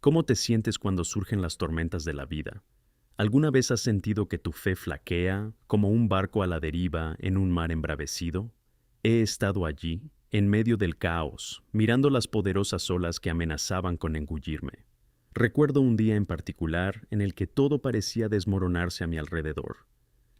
¿Cómo te sientes cuando surgen las tormentas de la vida? ¿Alguna vez has sentido que tu fe flaquea, como un barco a la deriva en un mar embravecido? He estado allí, en medio del caos, mirando las poderosas olas que amenazaban con engullirme. Recuerdo un día en particular en el que todo parecía desmoronarse a mi alrededor.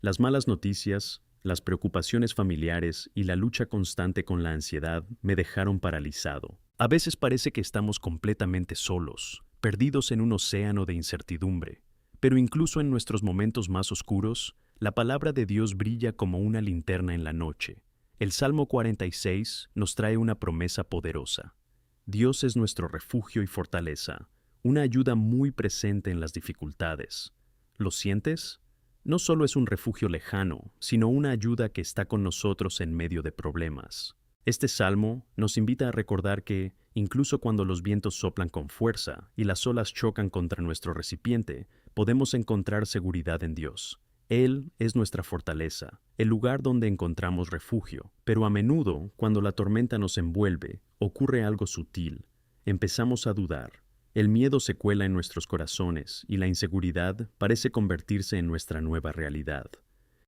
Las malas noticias, las preocupaciones familiares y la lucha constante con la ansiedad me dejaron paralizado. A veces parece que estamos completamente solos, perdidos en un océano de incertidumbre. Pero incluso en nuestros momentos más oscuros, la palabra de Dios brilla como una linterna en la noche. El Salmo 46 nos trae una promesa poderosa. Dios es nuestro refugio y fortaleza, una ayuda muy presente en las dificultades. ¿Lo sientes? No solo es un refugio lejano, sino una ayuda que está con nosotros en medio de problemas. Este salmo nos invita a recordar que, incluso cuando los vientos soplan con fuerza y las olas chocan contra nuestro recipiente, podemos encontrar seguridad en Dios. Él es nuestra fortaleza, el lugar donde encontramos refugio. Pero a menudo, cuando la tormenta nos envuelve, ocurre algo sutil. Empezamos a dudar. El miedo se cuela en nuestros corazones y la inseguridad parece convertirse en nuestra nueva realidad.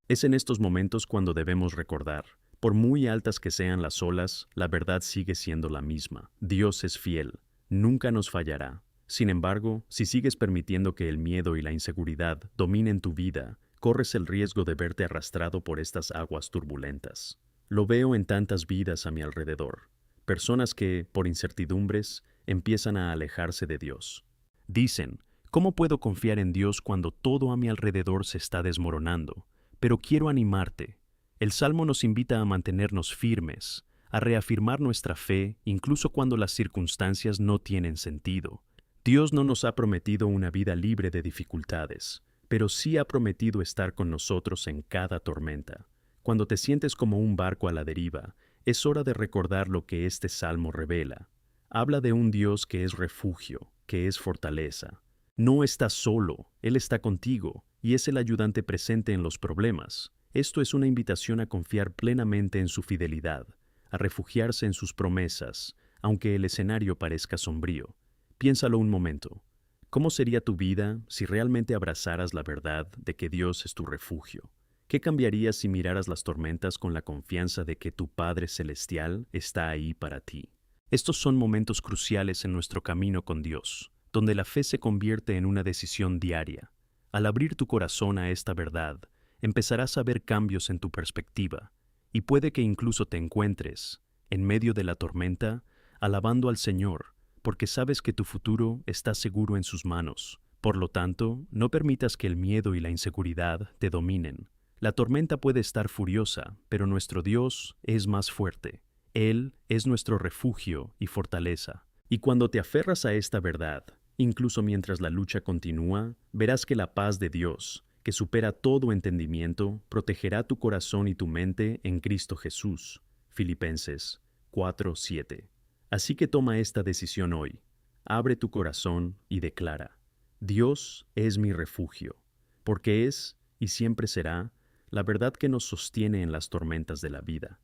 Es en estos momentos cuando debemos recordar, por muy altas que sean las olas, la verdad sigue siendo la misma. Dios es fiel, nunca nos fallará. Sin embargo, si sigues permitiendo que el miedo y la inseguridad dominen tu vida, corres el riesgo de verte arrastrado por estas aguas turbulentas. Lo veo en tantas vidas a mi alrededor. Personas que, por incertidumbres, empiezan a alejarse de Dios. Dicen, ¿cómo puedo confiar en Dios cuando todo a mi alrededor se está desmoronando? Pero quiero animarte. El Salmo nos invita a mantenernos firmes, a reafirmar nuestra fe incluso cuando las circunstancias no tienen sentido. Dios no nos ha prometido una vida libre de dificultades, pero sí ha prometido estar con nosotros en cada tormenta. Cuando te sientes como un barco a la deriva, es hora de recordar lo que este salmo revela. Habla de un Dios que es refugio, que es fortaleza. No estás solo, Él está contigo y es el ayudante presente en los problemas. Esto es una invitación a confiar plenamente en su fidelidad, a refugiarse en sus promesas, aunque el escenario parezca sombrío. Piénsalo un momento. ¿Cómo sería tu vida si realmente abrazaras la verdad de que Dios es tu refugio? ¿Qué cambiaría si miraras las tormentas con la confianza de que tu Padre Celestial está ahí para ti? Estos son momentos cruciales en nuestro camino con Dios, donde la fe se convierte en una decisión diaria. Al abrir tu corazón a esta verdad, empezarás a ver cambios en tu perspectiva, y puede que incluso te encuentres, en medio de la tormenta, alabando al Señor, porque sabes que tu futuro está seguro en sus manos. Por lo tanto, no permitas que el miedo y la inseguridad te dominen. La tormenta puede estar furiosa, pero nuestro Dios es más fuerte. Él es nuestro refugio y fortaleza. Y cuando te aferras a esta verdad, incluso mientras la lucha continúa, verás que la paz de Dios, que supera todo entendimiento, protegerá tu corazón y tu mente en Cristo Jesús. Filipenses 4:7. Así que toma esta decisión hoy. Abre tu corazón y declara: Dios es mi refugio, porque es, y siempre será, la verdad que nos sostiene en las tormentas de la vida.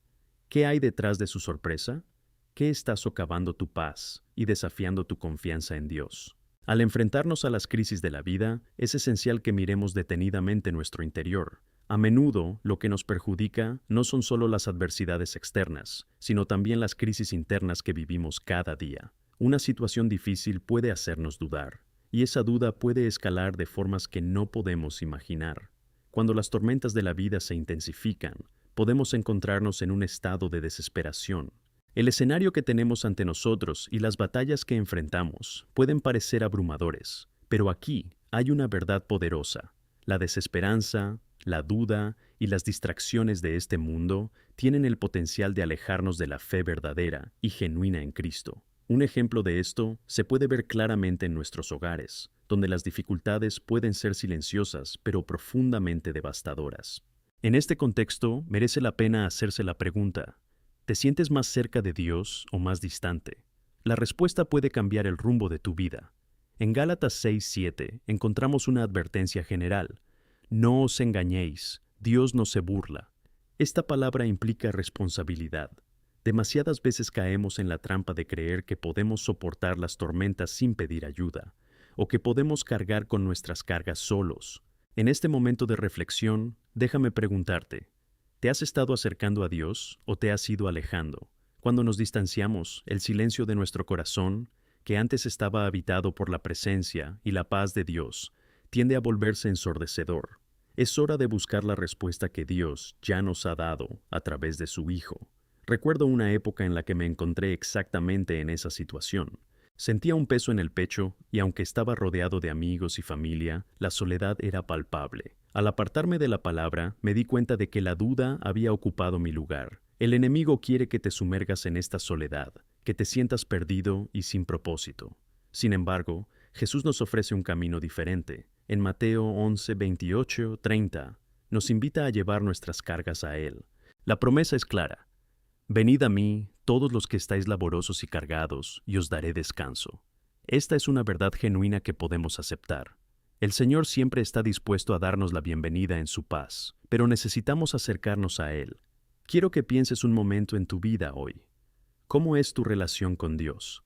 ¿Qué hay detrás de su sorpresa? ¿Qué está socavando tu paz y desafiando tu confianza en Dios? Al enfrentarnos a las crisis de la vida, es esencial que miremos detenidamente nuestro interior. A menudo, lo que nos perjudica no son solo las adversidades externas, sino también las crisis internas que vivimos cada día. Una situación difícil puede hacernos dudar, y esa duda puede escalar de formas que no podemos imaginar. Cuando las tormentas de la vida se intensifican, podemos encontrarnos en un estado de desesperación. El escenario que tenemos ante nosotros y las batallas que enfrentamos pueden parecer abrumadores, pero aquí hay una verdad poderosa. La desesperanza, la duda y las distracciones de este mundo tienen el potencial de alejarnos de la fe verdadera y genuina en Cristo. Un ejemplo de esto se puede ver claramente en nuestros hogares, donde las dificultades pueden ser silenciosas pero profundamente devastadoras. En este contexto, merece la pena hacerse la pregunta: ¿te sientes más cerca de Dios o más distante? La respuesta puede cambiar el rumbo de tu vida. En Gálatas 6:7 encontramos una advertencia general: no os engañéis, Dios no se burla. Esta palabra implica responsabilidad. Demasiadas veces caemos en la trampa de creer que podemos soportar las tormentas sin pedir ayuda, o que podemos cargar con nuestras cargas solos. En este momento de reflexión, déjame preguntarte, ¿te has estado acercando a Dios o te has ido alejando? Cuando nos distanciamos, el silencio de nuestro corazón, que antes estaba habitado por la presencia y la paz de Dios, tiende a volverse ensordecedor. Es hora de buscar la respuesta que Dios ya nos ha dado a través de su Hijo. Recuerdo una época en la que me encontré exactamente en esa situación. Sentía un peso en el pecho y aunque estaba rodeado de amigos y familia, la soledad era palpable. Al apartarme de la palabra, me di cuenta de que la duda había ocupado mi lugar. El enemigo quiere que te sumergas en esta soledad, que te sientas perdido y sin propósito. Sin embargo, Jesús nos ofrece un camino diferente. En Mateo 11, 28, 30, nos invita a llevar nuestras cargas a Él. La promesa es clara. Venid a mí, todos los que estáis laborosos y cargados, y os daré descanso. Esta es una verdad genuina que podemos aceptar. El Señor siempre está dispuesto a darnos la bienvenida en su paz, pero necesitamos acercarnos a Él. Quiero que pienses un momento en tu vida hoy. ¿Cómo es tu relación con Dios?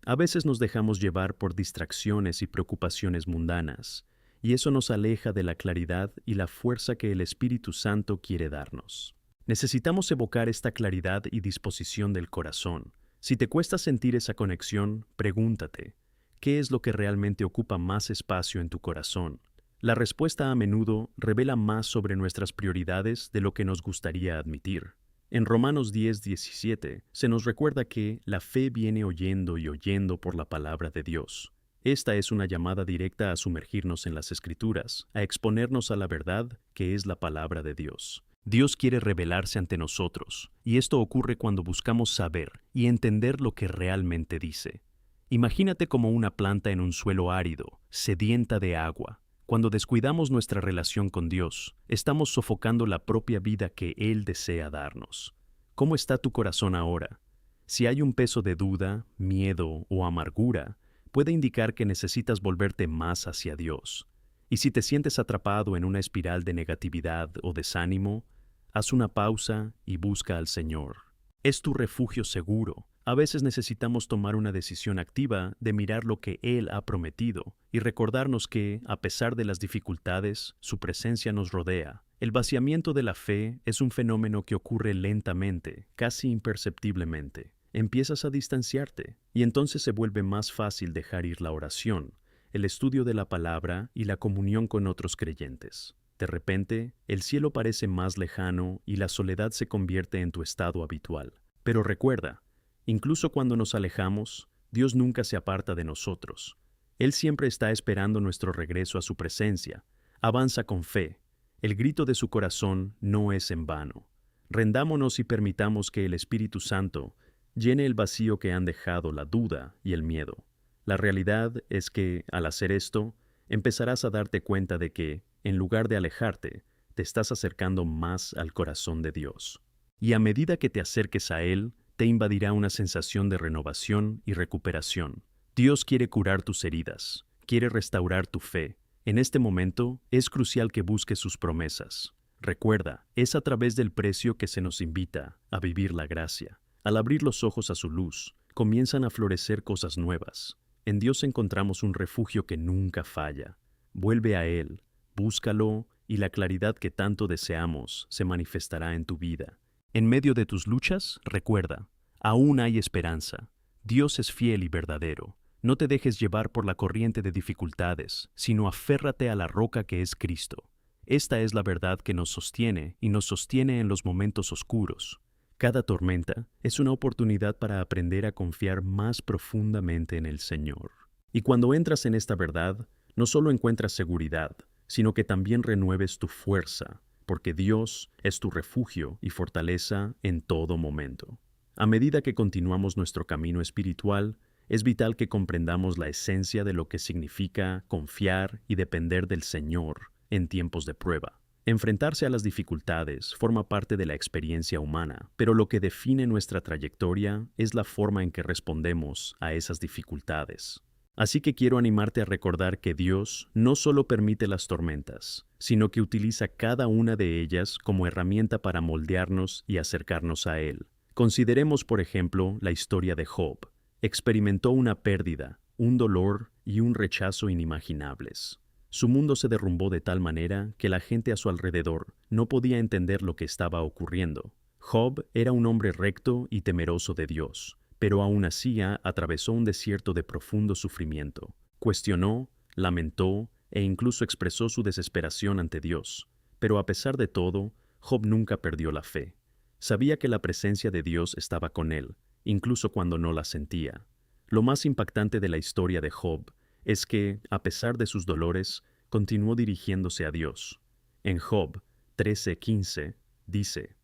A veces nos dejamos llevar por distracciones y preocupaciones mundanas, y eso nos aleja de la claridad y la fuerza que el Espíritu Santo quiere darnos. Necesitamos evocar esta claridad y disposición del corazón. Si te cuesta sentir esa conexión, pregúntate, ¿qué es lo que realmente ocupa más espacio en tu corazón? La respuesta a menudo revela más sobre nuestras prioridades de lo que nos gustaría admitir. En Romanos 10:17 se nos recuerda que la fe viene oyendo y oyendo por la palabra de Dios. Esta es una llamada directa a sumergirnos en las Escrituras, a exponernos a la verdad que es la palabra de Dios. Dios quiere revelarse ante nosotros, y esto ocurre cuando buscamos saber y entender lo que realmente dice. Imagínate como una planta en un suelo árido, sedienta de agua. Cuando descuidamos nuestra relación con Dios, estamos sofocando la propia vida que Él desea darnos. ¿Cómo está tu corazón ahora? Si hay un peso de duda, miedo o amargura, puede indicar que necesitas volverte más hacia Dios. Y si te sientes atrapado en una espiral de negatividad o desánimo, haz una pausa y busca al Señor. Es tu refugio seguro. A veces necesitamos tomar una decisión activa de mirar lo que Él ha prometido y recordarnos que, a pesar de las dificultades, su presencia nos rodea. El vaciamiento de la fe es un fenómeno que ocurre lentamente, casi imperceptiblemente. Empiezas a distanciarte y entonces se vuelve más fácil dejar ir la oración, el estudio de la palabra y la comunión con otros creyentes. De repente, el cielo parece más lejano y la soledad se convierte en tu estado habitual. Pero recuerda, incluso cuando nos alejamos, Dios nunca se aparta de nosotros. Él siempre está esperando nuestro regreso a su presencia. Avanza con fe. El grito de su corazón no es en vano. Rendámonos y permitamos que el Espíritu Santo llene el vacío que han dejado la duda y el miedo. La realidad es que, al hacer esto, empezarás a darte cuenta de que, en lugar de alejarte, te estás acercando más al corazón de Dios. Y a medida que te acerques a Él, te invadirá una sensación de renovación y recuperación. Dios quiere curar tus heridas, quiere restaurar tu fe. En este momento, es crucial que busques sus promesas. Recuerda, es a través del precio que se nos invita a vivir la gracia. Al abrir los ojos a su luz, comienzan a florecer cosas nuevas. En Dios encontramos un refugio que nunca falla. Vuelve a Él, búscalo y la claridad que tanto deseamos se manifestará en tu vida. En medio de tus luchas, recuerda, aún hay esperanza. Dios es fiel y verdadero. No te dejes llevar por la corriente de dificultades, sino aférrate a la roca que es Cristo. Esta es la verdad que nos sostiene y nos sostiene en los momentos oscuros. Cada tormenta es una oportunidad para aprender a confiar más profundamente en el Señor. Y cuando entras en esta verdad, no solo encuentras seguridad, sino que también renueves tu fuerza, porque Dios es tu refugio y fortaleza en todo momento. A medida que continuamos nuestro camino espiritual, es vital que comprendamos la esencia de lo que significa confiar y depender del Señor en tiempos de prueba. Enfrentarse a las dificultades forma parte de la experiencia humana, pero lo que define nuestra trayectoria es la forma en que respondemos a esas dificultades. Así que quiero animarte a recordar que Dios no solo permite las tormentas, sino que utiliza cada una de ellas como herramienta para moldearnos y acercarnos a Él. Consideremos, por ejemplo, la historia de Job. Experimentó una pérdida, un dolor y un rechazo inimaginables. Su mundo se derrumbó de tal manera que la gente a su alrededor no podía entender lo que estaba ocurriendo. Job era un hombre recto y temeroso de Dios, pero aún así atravesó un desierto de profundo sufrimiento. Cuestionó, lamentó e incluso expresó su desesperación ante Dios. Pero a pesar de todo, Job nunca perdió la fe. Sabía que la presencia de Dios estaba con él, incluso cuando no la sentía. Lo más impactante de la historia de Job es que, a pesar de sus dolores, continuó dirigiéndose a Dios. En Job 13:15 dice: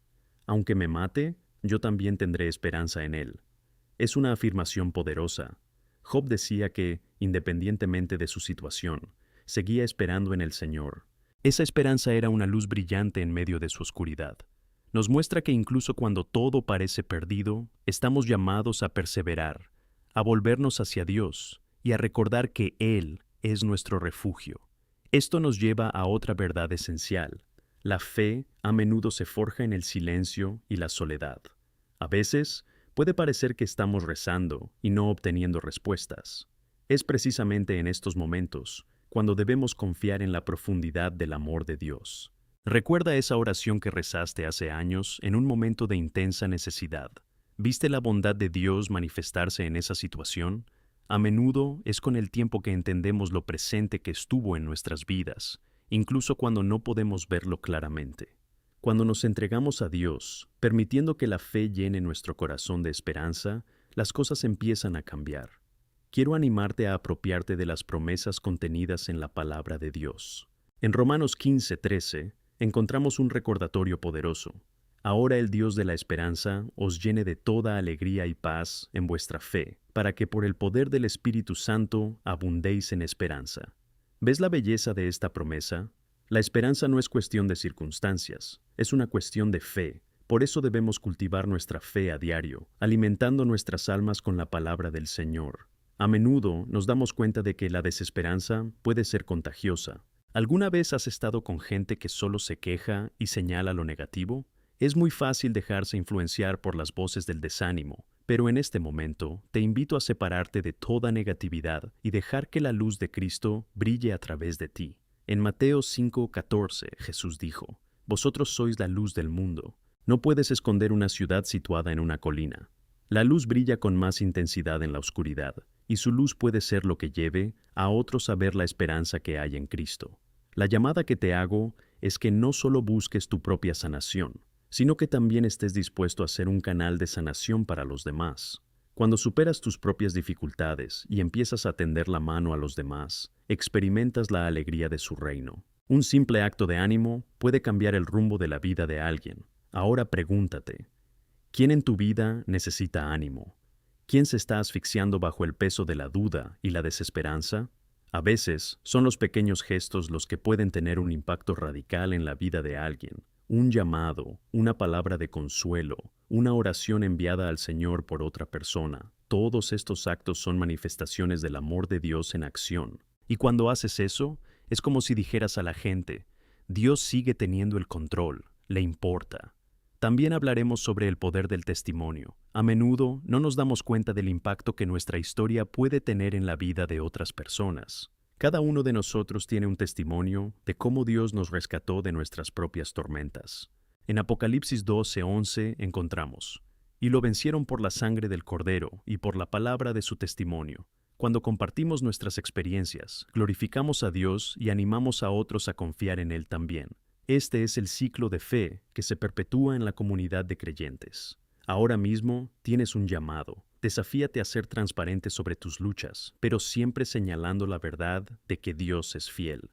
«Aunque me mate, yo también tendré esperanza en él». Es una afirmación poderosa. Job decía que, independientemente de su situación, seguía esperando en el Señor. Esa esperanza era una luz brillante en medio de su oscuridad. Nos muestra que incluso cuando todo parece perdido, estamos llamados a perseverar, a volvernos hacia Dios y a recordar que Él es nuestro refugio. Esto nos lleva a otra verdad esencial. La fe a menudo se forja en el silencio y la soledad. A veces, puede parecer que estamos rezando y no obteniendo respuestas. Es precisamente en estos momentos cuando debemos confiar en la profundidad del amor de Dios. Recuerda esa oración que rezaste hace años en un momento de intensa necesidad. ¿Viste la bondad de Dios manifestarse en esa situación? A menudo es con el tiempo que entendemos lo presente que estuvo en nuestras vidas, incluso cuando no podemos verlo claramente. Cuando nos entregamos a Dios, permitiendo que la fe llene nuestro corazón de esperanza, las cosas empiezan a cambiar. Quiero animarte a apropiarte de las promesas contenidas en la palabra de Dios. En Romanos 15:13 encontramos un recordatorio poderoso. Ahora el Dios de la esperanza os llene de toda alegría y paz en vuestra fe, para que por el poder del Espíritu Santo abundéis en esperanza. ¿Ves la belleza de esta promesa? La esperanza no es cuestión de circunstancias, es una cuestión de fe. Por eso debemos cultivar nuestra fe a diario, alimentando nuestras almas con la palabra del Señor. A menudo nos damos cuenta de que la desesperanza puede ser contagiosa. ¿Alguna vez has estado con gente que solo se queja y señala lo negativo? Es muy fácil dejarse influenciar por las voces del desánimo, pero en este momento te invito a separarte de toda negatividad y dejar que la luz de Cristo brille a través de ti. En Mateo 5:14 Jesús dijo: «Vosotros sois la luz del mundo». No puedes esconder una ciudad situada en una colina. La luz brilla con más intensidad en la oscuridad, y su luz puede ser lo que lleve a otros a ver la esperanza que hay en Cristo. La llamada que te hago es que no solo busques tu propia sanación, sino que también estés dispuesto a ser un canal de sanación para los demás. Cuando superas tus propias dificultades y empiezas a tender la mano a los demás, experimentas la alegría de su reino. Un simple acto de ánimo puede cambiar el rumbo de la vida de alguien. Ahora pregúntate: ¿quién en tu vida necesita ánimo? ¿Quién se está asfixiando bajo el peso de la duda y la desesperanza? A veces son los pequeños gestos los que pueden tener un impacto radical en la vida de alguien. Un llamado, una palabra de consuelo, una oración enviada al Señor por otra persona. Todos estos actos son manifestaciones del amor de Dios en acción. Y cuando haces eso, es como si dijeras a la gente: Dios sigue teniendo el control, le importa. También hablaremos sobre el poder del testimonio. A menudo no nos damos cuenta del impacto que nuestra historia puede tener en la vida de otras personas. Cada uno de nosotros tiene un testimonio de cómo Dios nos rescató de nuestras propias tormentas. En Apocalipsis 12:11 encontramos: «Y lo vencieron por la sangre del Cordero y por la palabra de su testimonio». Cuando compartimos nuestras experiencias, glorificamos a Dios y animamos a otros a confiar en Él también. Este es el ciclo de fe que se perpetúa en la comunidad de creyentes. Ahora mismo tienes un llamado. Desafíate a ser transparente sobre tus luchas, pero siempre señalando la verdad de que Dios es fiel.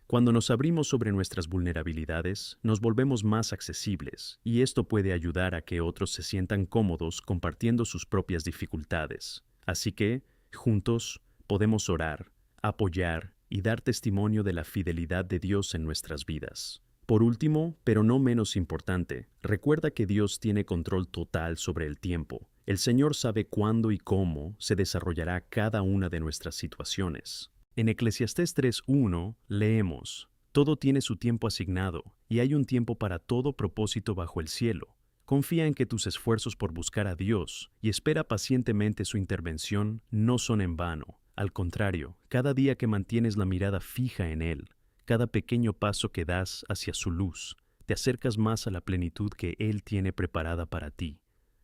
Cuando nos abrimos sobre nuestras vulnerabilidades, nos volvemos más accesibles, y esto puede ayudar a que otros se sientan cómodos compartiendo sus propias dificultades. Así que, juntos, podemos orar, apoyar y dar testimonio de la fidelidad de Dios en nuestras vidas. Por último, pero no menos importante, recuerda que Dios tiene control total sobre el tiempo. El Señor sabe cuándo y cómo se desarrollará cada una de nuestras situaciones. En Eclesiastés 3:1 leemos: «Todo tiene su tiempo asignado, y hay un tiempo para todo propósito bajo el cielo». Confía en que tus esfuerzos por buscar a Dios y espera pacientemente su intervención no son en vano. Al contrario, cada día que mantienes la mirada fija en Él, cada pequeño paso que das hacia su luz, te acercas más a la plenitud que Él tiene preparada para ti.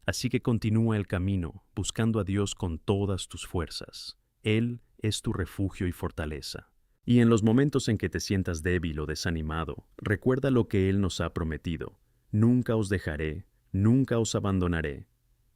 Así que continúa el camino, buscando a Dios con todas tus fuerzas. Él es tu refugio y fortaleza. Y en los momentos en que te sientas débil o desanimado, recuerda lo que Él nos ha prometido. Nunca os dejaré, nunca os abandonaré.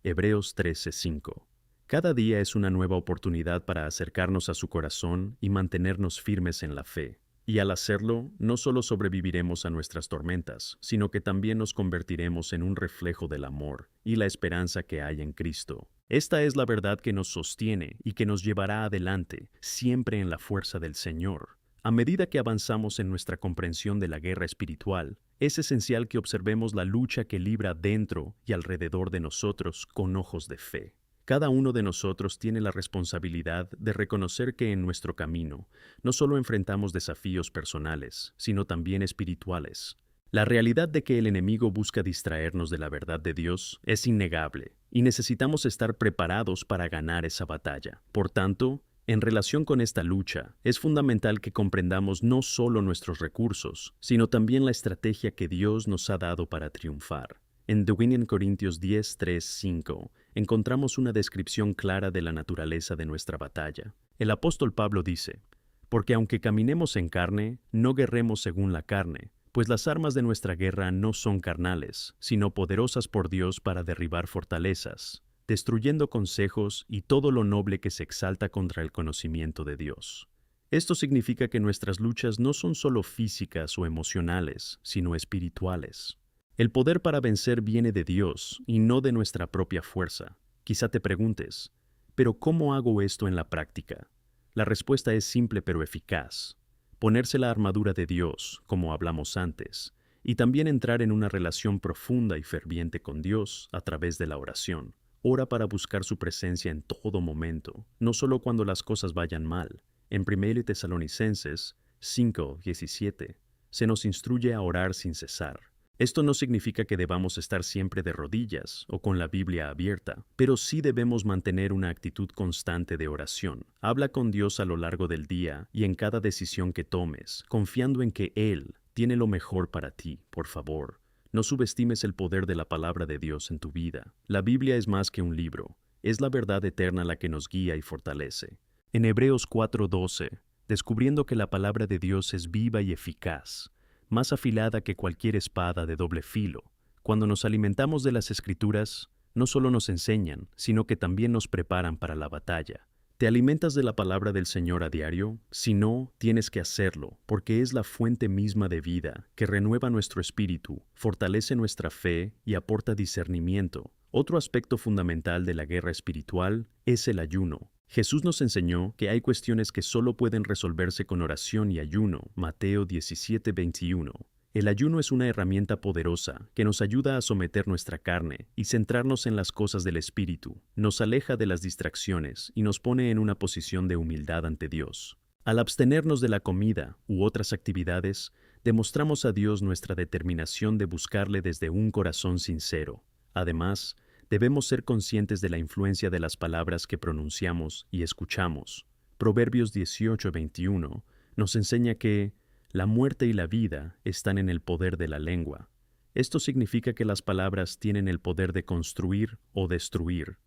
Hebreos 13:5. Cada día es una nueva oportunidad para acercarnos a su corazón y mantenernos firmes en la fe. Y al hacerlo, no solo sobreviviremos a nuestras tormentas, sino que también nos convertiremos en un reflejo del amor y la esperanza que hay en Cristo. Esta es la verdad que nos sostiene y que nos llevará adelante, siempre en la fuerza del Señor. A medida que avanzamos en nuestra comprensión de la guerra espiritual, es esencial que observemos la lucha que libra dentro y alrededor de nosotros con ojos de fe. Cada uno de nosotros tiene la responsabilidad de reconocer que en nuestro camino no solo enfrentamos desafíos personales, sino también espirituales. La realidad de que el enemigo busca distraernos de la verdad de Dios es innegable, y necesitamos estar preparados para ganar esa batalla. Por tanto, en relación con esta lucha, es fundamental que comprendamos no solo nuestros recursos, sino también la estrategia que Dios nos ha dado para triunfar. En 2 Corintios 10, 3, 5, encontramos una descripción clara de la naturaleza de nuestra batalla. El apóstol Pablo dice: «Porque aunque caminemos en carne, no guerremos según la carne, pues las armas de nuestra guerra no son carnales, sino poderosas por Dios para derribar fortalezas, destruyendo consejos y todo lo noble que se exalta contra el conocimiento de Dios». Esto significa que nuestras luchas no son solo físicas o emocionales, sino espirituales. El poder para vencer viene de Dios y no de nuestra propia fuerza. Quizá te preguntes, ¿pero cómo hago esto en la práctica? La respuesta es simple pero eficaz. Ponerse la armadura de Dios, como hablamos antes, y también entrar en una relación profunda y ferviente con Dios a través de la oración. Ora para buscar su presencia en todo momento, no solo cuando las cosas vayan mal. En 1 Tesalonicenses 5:17 se nos instruye a orar sin cesar. Esto no significa que debamos estar siempre de rodillas o con la Biblia abierta, pero sí debemos mantener una actitud constante de oración. Habla con Dios a lo largo del día y en cada decisión que tomes, confiando en que Él tiene lo mejor para ti, por favor. No subestimes el poder de la palabra de Dios en tu vida. La Biblia es más que un libro, es la verdad eterna la que nos guía y fortalece. En Hebreos 4:12, descubriendo que la palabra de Dios es viva y eficaz, más afilada que cualquier espada de doble filo. Cuando nos alimentamos de las Escrituras, no solo nos enseñan, sino que también nos preparan para la batalla. ¿Te alimentas de la palabra del Señor a diario? Si no, tienes que hacerlo, porque es la fuente misma de vida que renueva nuestro espíritu, fortalece nuestra fe y aporta discernimiento. Otro aspecto fundamental de la guerra espiritual es el ayuno. Jesús nos enseñó que hay cuestiones que solo pueden resolverse con oración y ayuno, Mateo 17:21. El ayuno es una herramienta poderosa que nos ayuda a someter nuestra carne y centrarnos en las cosas del Espíritu, nos aleja de las distracciones y nos pone en una posición de humildad ante Dios. Al abstenernos de la comida u otras actividades, demostramos a Dios nuestra determinación de buscarle desde un corazón sincero. Además, debemos ser conscientes de la influencia de las palabras que pronunciamos y escuchamos. Proverbios 18:21 nos enseña que la muerte y la vida están en el poder de la lengua. Esto significa que las palabras tienen el poder de construir o destruir.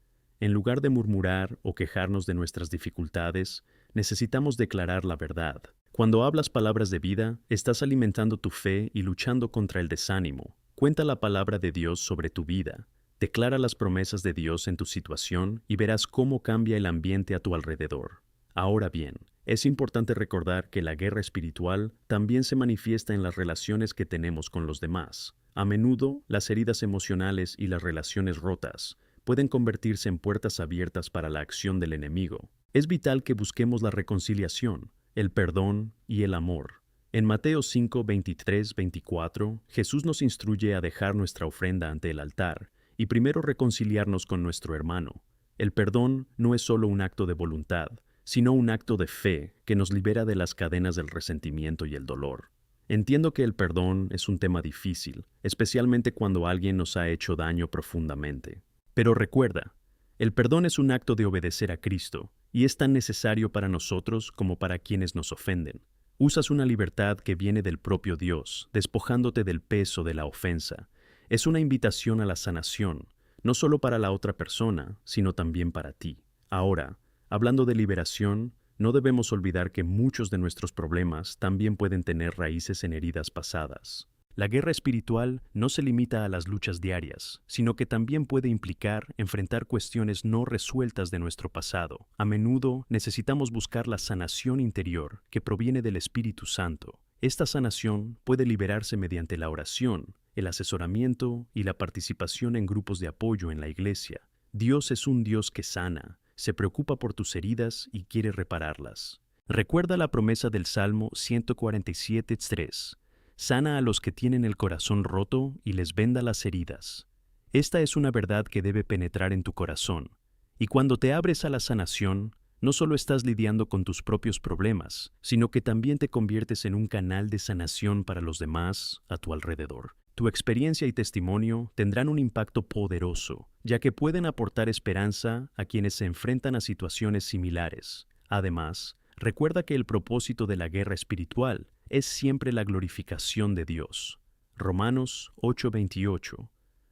En lugar de murmurar o quejarnos de nuestras dificultades, necesitamos declarar la verdad. Cuando hablas palabras de vida, estás alimentando tu fe y luchando contra el desánimo. Cuenta la palabra de Dios sobre tu vida. Declara las promesas de Dios en tu situación y verás cómo cambia el ambiente a tu alrededor. Ahora bien, es importante recordar que la guerra espiritual también se manifiesta en las relaciones que tenemos con los demás. A menudo, las heridas emocionales y las relaciones rotas pueden convertirse en puertas abiertas para la acción del enemigo. Es vital que busquemos la reconciliación, el perdón y el amor. En Mateo 5, 23, 24, Jesús nos instruye a dejar nuestra ofrenda ante el altar y primero reconciliarnos con nuestro hermano. El perdón no es solo un acto de voluntad, sino un acto de fe que nos libera de las cadenas del resentimiento y el dolor. Entiendo que el perdón es un tema difícil, especialmente cuando alguien nos ha hecho daño profundamente. Pero recuerda, el perdón es un acto de obedecer a Cristo y es tan necesario para nosotros como para quienes nos ofenden. Usas una libertad que viene del propio Dios, despojándote del peso de la ofensa. Es una invitación a la sanación, no solo para la otra persona, sino también para ti. Ahora, hablando de liberación, no debemos olvidar que muchos de nuestros problemas también pueden tener raíces en heridas pasadas. La guerra espiritual no se limita a las luchas diarias, sino que también puede implicar enfrentar cuestiones no resueltas de nuestro pasado. A menudo necesitamos buscar la sanación interior que proviene del Espíritu Santo. Esta sanación puede liberarse mediante la oración, el asesoramiento y la participación en grupos de apoyo en la iglesia. Dios es un Dios que sana, se preocupa por tus heridas y quiere repararlas. Recuerda la promesa del Salmo 147:3. Sana a los que tienen el corazón roto y les venda las heridas. Esta es una verdad que debe penetrar en tu corazón. Y cuando te abres a la sanación, no solo estás lidiando con tus propios problemas, sino que también te conviertes en un canal de sanación para los demás a tu alrededor. Tu experiencia y testimonio tendrán un impacto poderoso, ya que pueden aportar esperanza a quienes se enfrentan a situaciones similares. Además, recuerda que el propósito de la guerra espiritual es siempre la glorificación de Dios. Romanos 8:28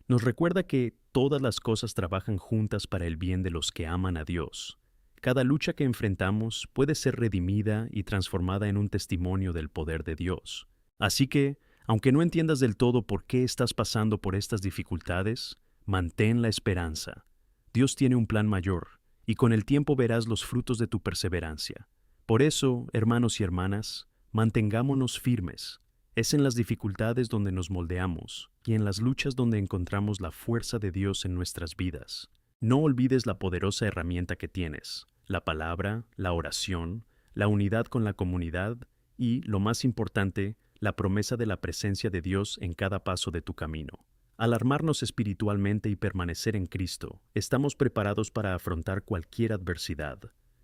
nos recuerda que todas las cosas trabajan juntas para el bien de los que aman a Dios. Cada lucha que enfrentamos puede ser redimida y transformada en un testimonio del poder de Dios. Así que, aunque no entiendas del todo por qué estás pasando por estas dificultades, mantén la esperanza. Dios tiene un plan mayor, y con el tiempo verás los frutos de tu perseverancia. Por eso, hermanos y hermanas, mantengámonos firmes. Es en las dificultades donde nos moldeamos y en las luchas donde encontramos la fuerza de Dios en nuestras vidas. No olvides la poderosa herramienta que tienes, la palabra, la oración, la unidad con la comunidad y, lo más importante, la promesa de la presencia de Dios en cada paso de tu camino. Al armarnos espiritualmente y permanecer en Cristo, estamos preparados para afrontar cualquier adversidad.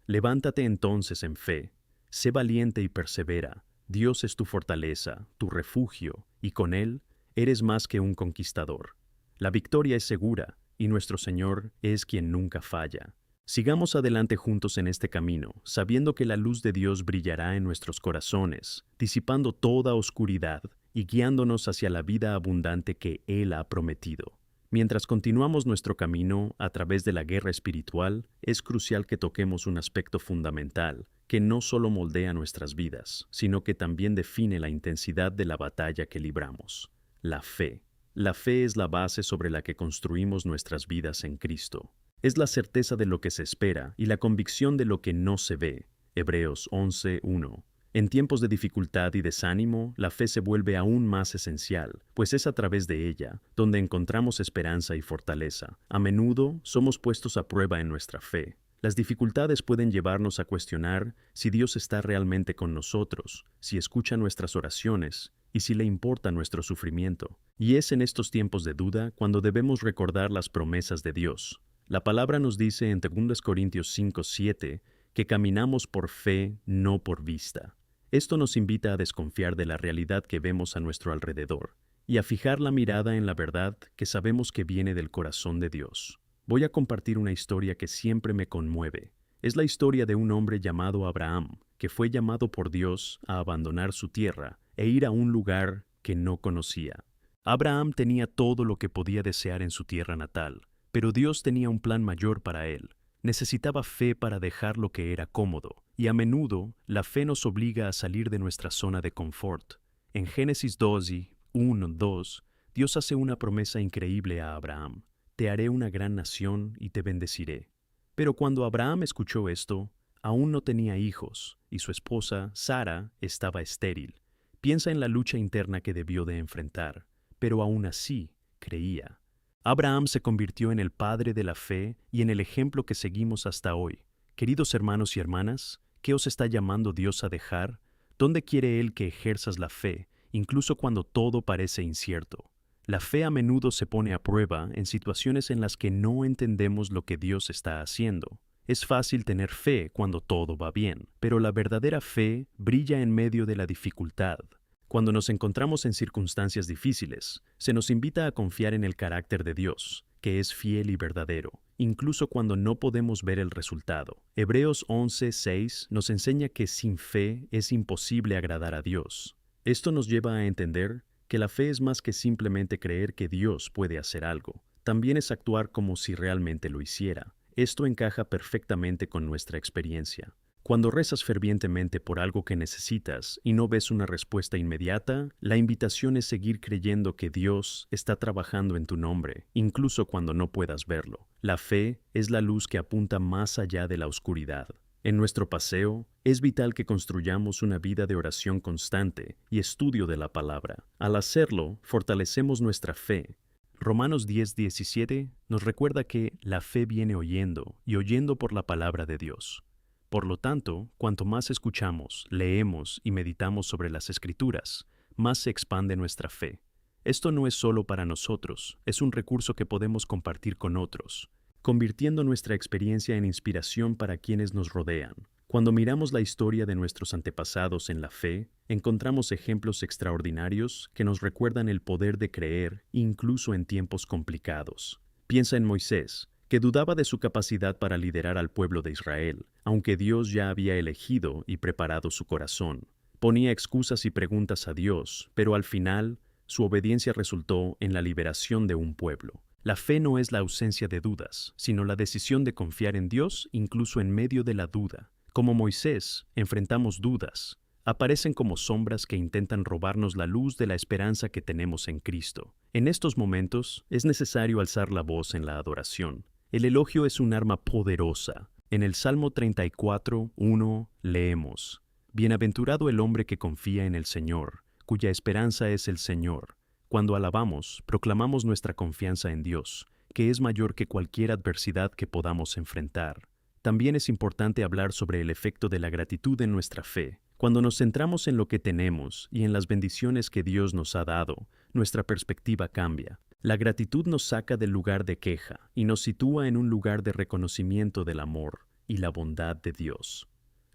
Levántate entonces en fe, sé valiente y persevera. Dios es tu fortaleza, tu refugio, y con Él eres más que un conquistador. La victoria es segura, y nuestro Señor es quien nunca falla. Sigamos adelante juntos en este camino, sabiendo que la luz de Dios brillará en nuestros corazones, disipando toda oscuridad y guiándonos hacia la vida abundante que Él ha prometido. Mientras continuamos nuestro camino a través de la guerra espiritual, es crucial que toquemos un aspecto fundamental que no solo moldea nuestras vidas, sino que también define la intensidad de la batalla que libramos: la fe. La fe es la base sobre la que construimos nuestras vidas en Cristo. Es la certeza de lo que se espera y la convicción de lo que no se ve. Hebreos 11:1. En tiempos de dificultad y desánimo, la fe se vuelve aún más esencial, pues es a través de ella donde encontramos esperanza y fortaleza. A menudo somos puestos a prueba en nuestra fe. Las dificultades pueden llevarnos a cuestionar si Dios está realmente con nosotros, si escucha nuestras oraciones y si le importa nuestro sufrimiento. Y es en estos tiempos de duda cuando debemos recordar las promesas de Dios. La palabra nos dice en 2 Corintios 5:7 que caminamos por fe, no por vista. Esto nos invita a desconfiar de la realidad que vemos a nuestro alrededor y a fijar la mirada en la verdad que sabemos que viene del corazón de Dios. Voy a compartir una historia que siempre me conmueve. Es la historia de un hombre llamado Abraham, que fue llamado por Dios a abandonar su tierra e ir a un lugar que no conocía. Abraham tenía todo lo que podía desear en su tierra natal, pero Dios tenía un plan mayor para él. Necesitaba fe para dejar lo que era cómodo, y a menudo la fe nos obliga a salir de nuestra zona de confort. En Génesis 2:1-2, Dios hace una promesa increíble a Abraham: te haré una gran nación y te bendeciré. Pero cuando Abraham escuchó esto, aún no tenía hijos, y su esposa, Sara, estaba estéril. Piensa en la lucha interna que debió de enfrentar, pero aún así creía. Abraham se convirtió en el padre de la fe y en el ejemplo que seguimos hasta hoy. Queridos hermanos y hermanas, ¿qué os está llamando Dios a dejar? ¿Dónde quiere Él que ejerzas la fe, incluso cuando todo parece incierto? La fe a menudo se pone a prueba en situaciones en las que no entendemos lo que Dios está haciendo. Es fácil tener fe cuando todo va bien, pero la verdadera fe brilla en medio de la dificultad. Cuando nos encontramos en circunstancias difíciles, se nos invita a confiar en el carácter de Dios, que es fiel y verdadero, incluso cuando no podemos ver el resultado. Hebreos 11:6 nos enseña que sin fe es imposible agradar a Dios. Esto nos lleva a entender que la fe es más que simplemente creer que Dios puede hacer algo. También es actuar como si realmente lo hiciera. Esto encaja perfectamente con nuestra experiencia. Cuando rezas fervientemente por algo que necesitas y no ves una respuesta inmediata, la invitación es seguir creyendo que Dios está trabajando en tu nombre, incluso cuando no puedas verlo. La fe es la luz que apunta más allá de la oscuridad. En nuestro paseo, es vital que construyamos una vida de oración constante y estudio de la palabra. Al hacerlo, fortalecemos nuestra fe. Romanos 10:17 nos recuerda que la fe viene oyendo y oyendo por la palabra de Dios. Por lo tanto, cuanto más escuchamos, leemos y meditamos sobre las Escrituras, más se expande nuestra fe. Esto no es solo para nosotros, es un recurso que podemos compartir con otros, convirtiendo nuestra experiencia en inspiración para quienes nos rodean. Cuando miramos la historia de nuestros antepasados en la fe, encontramos ejemplos extraordinarios que nos recuerdan el poder de creer incluso en tiempos complicados. Piensa en Moisés, que dudaba de su capacidad para liderar al pueblo de Israel, aunque Dios ya había elegido y preparado su corazón. Ponía excusas y preguntas a Dios, pero al final, su obediencia resultó en la liberación de un pueblo. La fe no es la ausencia de dudas, sino la decisión de confiar en Dios incluso en medio de la duda. Como Moisés, enfrentamos dudas. Aparecen como sombras que intentan robarnos la luz de la esperanza que tenemos en Cristo. En estos momentos, es necesario alzar la voz en la adoración. El elogio es un arma poderosa. En el Salmo 34:1 leemos: Bienaventurado el hombre que confía en el Señor, cuya esperanza es el Señor. Cuando alabamos, proclamamos nuestra confianza en Dios, que es mayor que cualquier adversidad que podamos enfrentar. También es importante hablar sobre el efecto de la gratitud en nuestra fe. Cuando nos centramos en lo que tenemos y en las bendiciones que Dios nos ha dado, nuestra perspectiva cambia. La gratitud nos saca del lugar de queja y nos sitúa en un lugar de reconocimiento del amor y la bondad de Dios.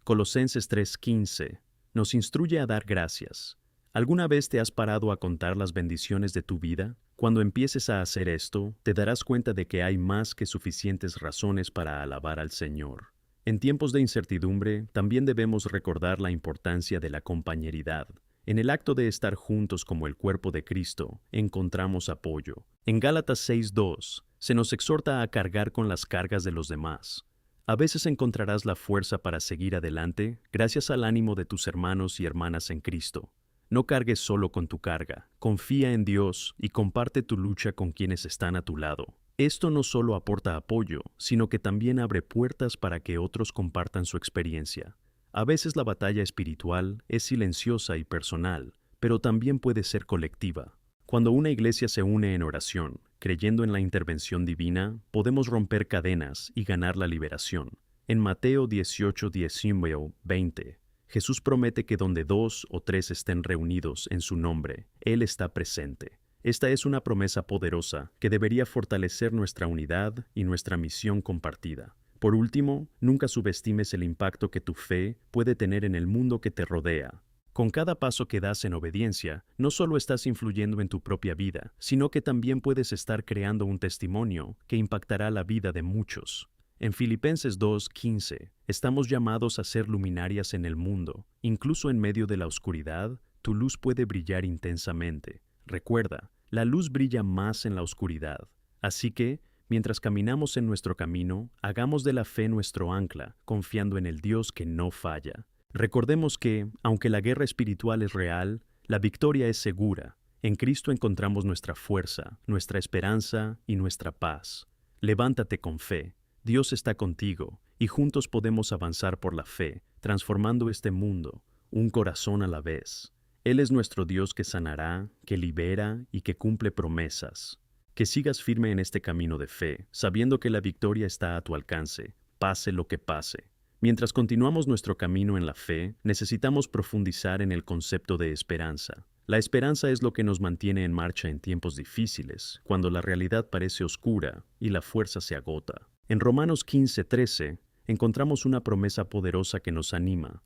Colosenses 3:15 nos instruye a dar gracias. ¿Alguna vez te has parado a contar las bendiciones de tu vida? Cuando empieces a hacer esto, te darás cuenta de que hay más que suficientes razones para alabar al Señor. En tiempos de incertidumbre, también debemos recordar la importancia de la compañeridad. En el acto de estar juntos como el cuerpo de Cristo, encontramos apoyo. En Gálatas 6:2, se nos exhorta a cargar con las cargas de los demás. A veces encontrarás la fuerza para seguir adelante gracias al ánimo de tus hermanos y hermanas en Cristo. No cargues solo con tu carga, confía en Dios y comparte tu lucha con quienes están a tu lado. Esto no solo aporta apoyo, sino que también abre puertas para que otros compartan su experiencia. A veces la batalla espiritual es silenciosa y personal, pero también puede ser colectiva. Cuando una iglesia se une en oración, creyendo en la intervención divina, podemos romper cadenas y ganar la liberación. En Mateo 18:19-20, Jesús promete que donde 2 o 3 estén reunidos en su nombre, Él está presente. Esta es una promesa poderosa que debería fortalecer nuestra unidad y nuestra misión compartida. Por último, nunca subestimes el impacto que tu fe puede tener en el mundo que te rodea. Con cada paso que das en obediencia, no solo estás influyendo en tu propia vida, sino que también puedes estar creando un testimonio que impactará la vida de muchos. En Filipenses 2:15, estamos llamados a ser luminarias en el mundo. Incluso en medio de la oscuridad, tu luz puede brillar intensamente. Recuerda, la luz brilla más en la oscuridad. Así que, mientras caminamos en nuestro camino, hagamos de la fe nuestro ancla, confiando en el Dios que no falla. Recordemos que, aunque la guerra espiritual es real, la victoria es segura. En Cristo encontramos nuestra fuerza, nuestra esperanza y nuestra paz. Levántate con fe. Dios está contigo, y juntos podemos avanzar por la fe, transformando este mundo, un corazón a la vez. Él es nuestro Dios que sanará, que libera y que cumple promesas. Que sigas firme en este camino de fe, sabiendo que la victoria está a tu alcance, pase lo que pase. Mientras continuamos nuestro camino en la fe, necesitamos profundizar en el concepto de esperanza. La esperanza es lo que nos mantiene en marcha en tiempos difíciles, cuando la realidad parece oscura y la fuerza se agota. En Romanos 15:13 encontramos una promesa poderosa que nos anima.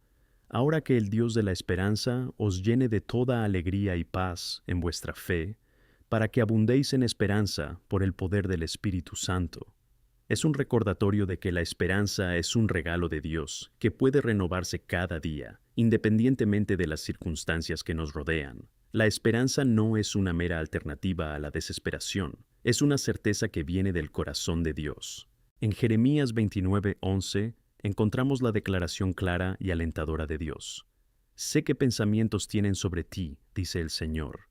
Ahora que el Dios de la esperanza os llene de toda alegría y paz en vuestra fe, para que abundéis en esperanza por el poder del Espíritu Santo. Es un recordatorio de que la esperanza es un regalo de Dios que puede renovarse cada día, independientemente de las circunstancias que nos rodean. La esperanza no es una mera alternativa a la desesperación, es una certeza que viene del corazón de Dios. En Jeremías 29:11 encontramos la declaración clara y alentadora de Dios. Sé qué pensamientos tienen sobre ti, dice el Señor,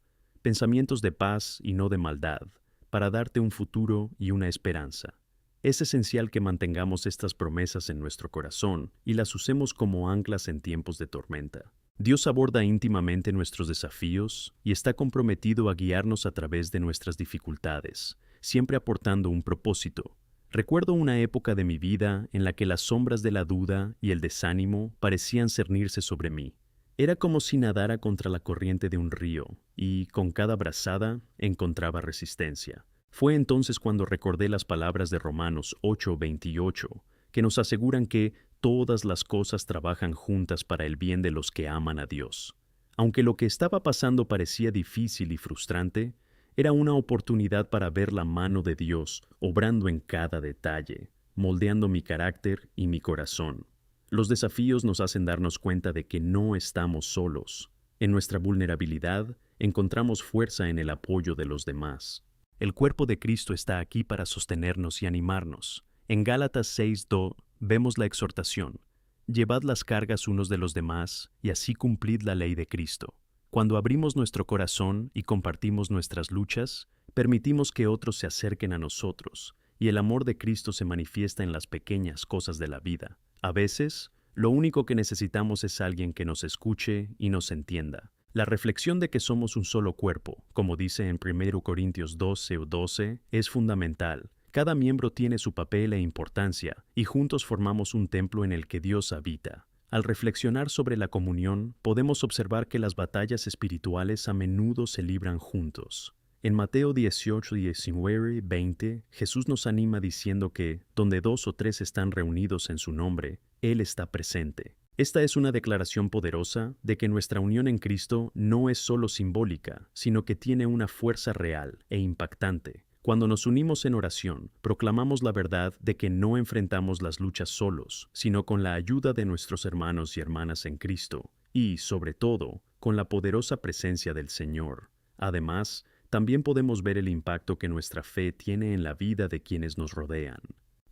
pensamientos de paz y no de maldad, para darte un futuro y una esperanza. Es esencial que mantengamos estas promesas en nuestro corazón y las usemos como anclas en tiempos de tormenta. Dios aborda íntimamente nuestros desafíos y está comprometido a guiarnos a través de nuestras dificultades, siempre aportando un propósito. Recuerdo una época de mi vida en la que las sombras de la duda y el desánimo parecían cernirse sobre mí. Era como si nadara contra la corriente de un río y, con cada brazada, encontraba resistencia. Fue entonces cuando recordé las palabras de Romanos 8:28, que nos aseguran que todas las cosas trabajan juntas para el bien de los que aman a Dios. Aunque lo que estaba pasando parecía difícil y frustrante, era una oportunidad para ver la mano de Dios obrando en cada detalle, moldeando mi carácter y mi corazón. Los desafíos nos hacen darnos cuenta de que no estamos solos. En nuestra vulnerabilidad encontramos fuerza en el apoyo de los demás. El cuerpo de Cristo está aquí para sostenernos y animarnos. En Gálatas 6:2 vemos la exhortación: llevad las cargas unos de los demás y así cumplid la ley de Cristo. Cuando abrimos nuestro corazón y compartimos nuestras luchas, permitimos que otros se acerquen a nosotros, y el amor de Cristo se manifiesta en las pequeñas cosas de la vida. A veces, lo único que necesitamos es alguien que nos escuche y nos entienda. La reflexión de que somos un solo cuerpo, como dice en 1 Corintios 12:12, es fundamental. Cada miembro tiene su papel e importancia, y juntos formamos un templo en el que Dios habita. Al reflexionar sobre la comunión, podemos observar que las batallas espirituales a menudo se libran juntos. En Mateo 18:19-20, Jesús nos anima diciendo que, donde 2 o 3 están reunidos en su nombre, Él está presente. Esta es una declaración poderosa de que nuestra unión en Cristo no es solo simbólica, sino que tiene una fuerza real e impactante. Cuando nos unimos en oración, proclamamos la verdad de que no enfrentamos las luchas solos, sino con la ayuda de nuestros hermanos y hermanas en Cristo, y, sobre todo, con la poderosa presencia del Señor. Además, también podemos ver el impacto que nuestra fe tiene en la vida de quienes nos rodean.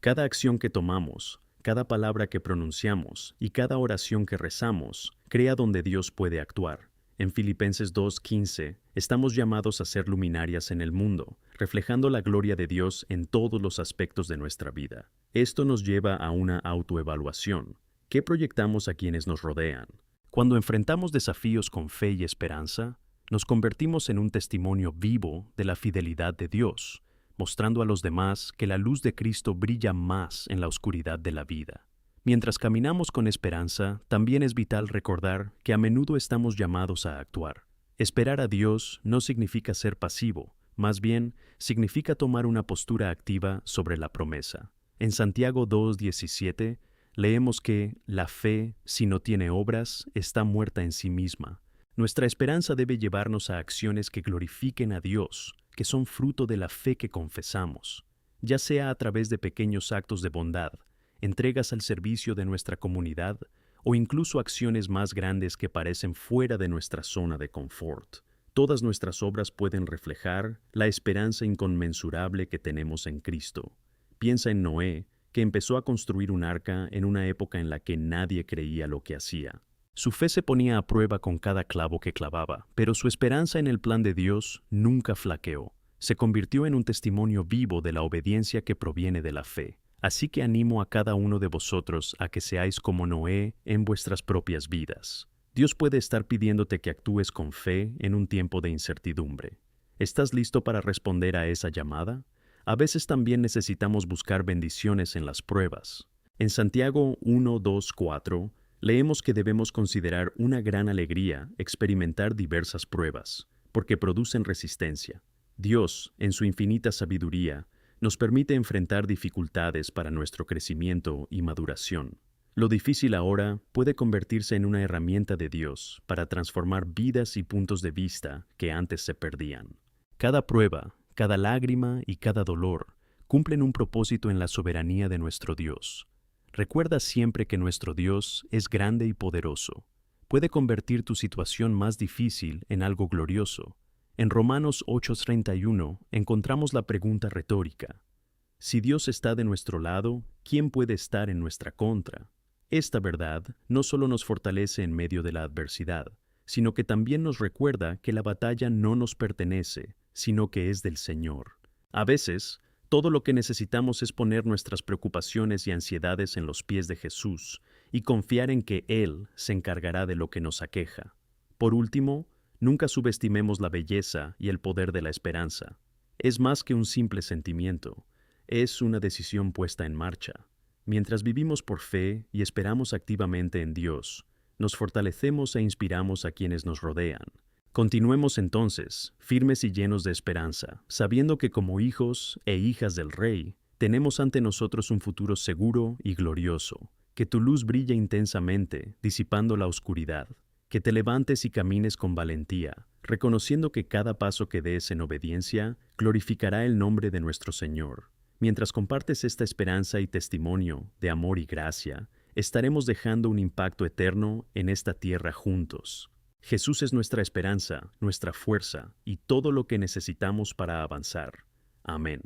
Cada acción que tomamos, cada palabra que pronunciamos y cada oración que rezamos crea donde Dios puede actuar. En Filipenses 2:15, estamos llamados a ser luminarias en el mundo, reflejando la gloria de Dios en todos los aspectos de nuestra vida. Esto nos lleva a una autoevaluación. ¿Qué proyectamos a quienes nos rodean? Cuando enfrentamos desafíos con fe y esperanza, nos convertimos en un testimonio vivo de la fidelidad de Dios, mostrando a los demás que la luz de Cristo brilla más en la oscuridad de la vida. Mientras caminamos con esperanza, también es vital recordar que a menudo estamos llamados a actuar. Esperar a Dios no significa ser pasivo, más bien significa tomar una postura activa sobre la promesa. En Santiago 2:17 leemos que la fe, si no tiene obras, está muerta en sí misma. Nuestra esperanza debe llevarnos a acciones que glorifiquen a Dios, que son fruto de la fe que confesamos, ya sea a través de pequeños actos de bondad, entregas al servicio de nuestra comunidad o incluso acciones más grandes que parecen fuera de nuestra zona de confort. Todas nuestras obras pueden reflejar la esperanza inconmensurable que tenemos en Cristo. Piensa en Noé, que empezó a construir un arca en una época en la que nadie creía lo que hacía. Su fe se ponía a prueba con cada clavo que clavaba, pero su esperanza en el plan de Dios nunca flaqueó. Se convirtió en un testimonio vivo de la obediencia que proviene de la fe. Así que animo a cada uno de vosotros a que seáis como Noé en vuestras propias vidas. Dios puede estar pidiéndote que actúes con fe en un tiempo de incertidumbre. ¿Estás listo para responder a esa llamada? A veces también necesitamos buscar bendiciones en las pruebas. En Santiago 1:2-4, leemos que debemos considerar una gran alegría experimentar diversas pruebas, porque producen resistencia. Dios, en su infinita sabiduría, nos permite enfrentar dificultades para nuestro crecimiento y maduración. Lo difícil ahora puede convertirse en una herramienta de Dios para transformar vidas y puntos de vista que antes se perdían. Cada prueba, cada lágrima y cada dolor cumplen un propósito en la soberanía de nuestro Dios. Recuerda siempre que nuestro Dios es grande y poderoso. Puede convertir tu situación más difícil en algo glorioso. En Romanos 8:31 encontramos la pregunta retórica: si Dios está de nuestro lado, ¿quién puede estar en nuestra contra? Esta verdad no solo nos fortalece en medio de la adversidad, sino que también nos recuerda que la batalla no nos pertenece, sino que es del Señor. A veces, todo lo que necesitamos es poner nuestras preocupaciones y ansiedades en los pies de Jesús y confiar en que Él se encargará de lo que nos aqueja. Por último, nunca subestimemos la belleza y el poder de la esperanza. Es más que un simple sentimiento, es una decisión puesta en marcha. Mientras vivimos por fe y esperamos activamente en Dios, nos fortalecemos e inspiramos a quienes nos rodean. Continuemos entonces, firmes y llenos de esperanza, sabiendo que como hijos e hijas del Rey, tenemos ante nosotros un futuro seguro y glorioso. Que tu luz brille intensamente, disipando la oscuridad. Que te levantes y camines con valentía, reconociendo que cada paso que des en obediencia glorificará el nombre de nuestro Señor. Mientras compartes esta esperanza y testimonio de amor y gracia, estaremos dejando un impacto eterno en esta tierra juntos. Jesús es nuestra esperanza, nuestra fuerza y todo lo que necesitamos para avanzar. Amén.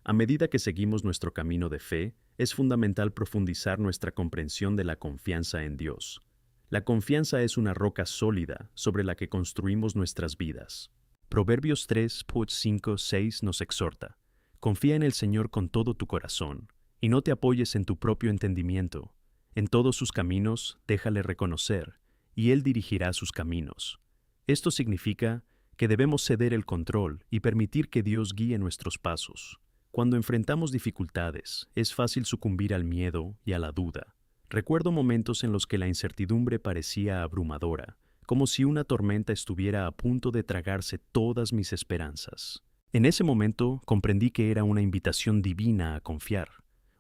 A medida que seguimos nuestro camino de fe, es fundamental profundizar nuestra comprensión de la confianza en Dios. La confianza es una roca sólida sobre la que construimos nuestras vidas. Proverbios 3:5-6 nos exhorta: confía en el Señor con todo tu corazón, y no te apoyes en tu propio entendimiento. En todos sus caminos déjale reconocer, y Él dirigirá sus caminos. Esto significa que debemos ceder el control y permitir que Dios guíe nuestros pasos. Cuando enfrentamos dificultades, es fácil sucumbir al miedo y a la duda. Recuerdo momentos en los que la incertidumbre parecía abrumadora, como si una tormenta estuviera a punto de tragarse todas mis esperanzas. En ese momento comprendí que era una invitación divina a confiar.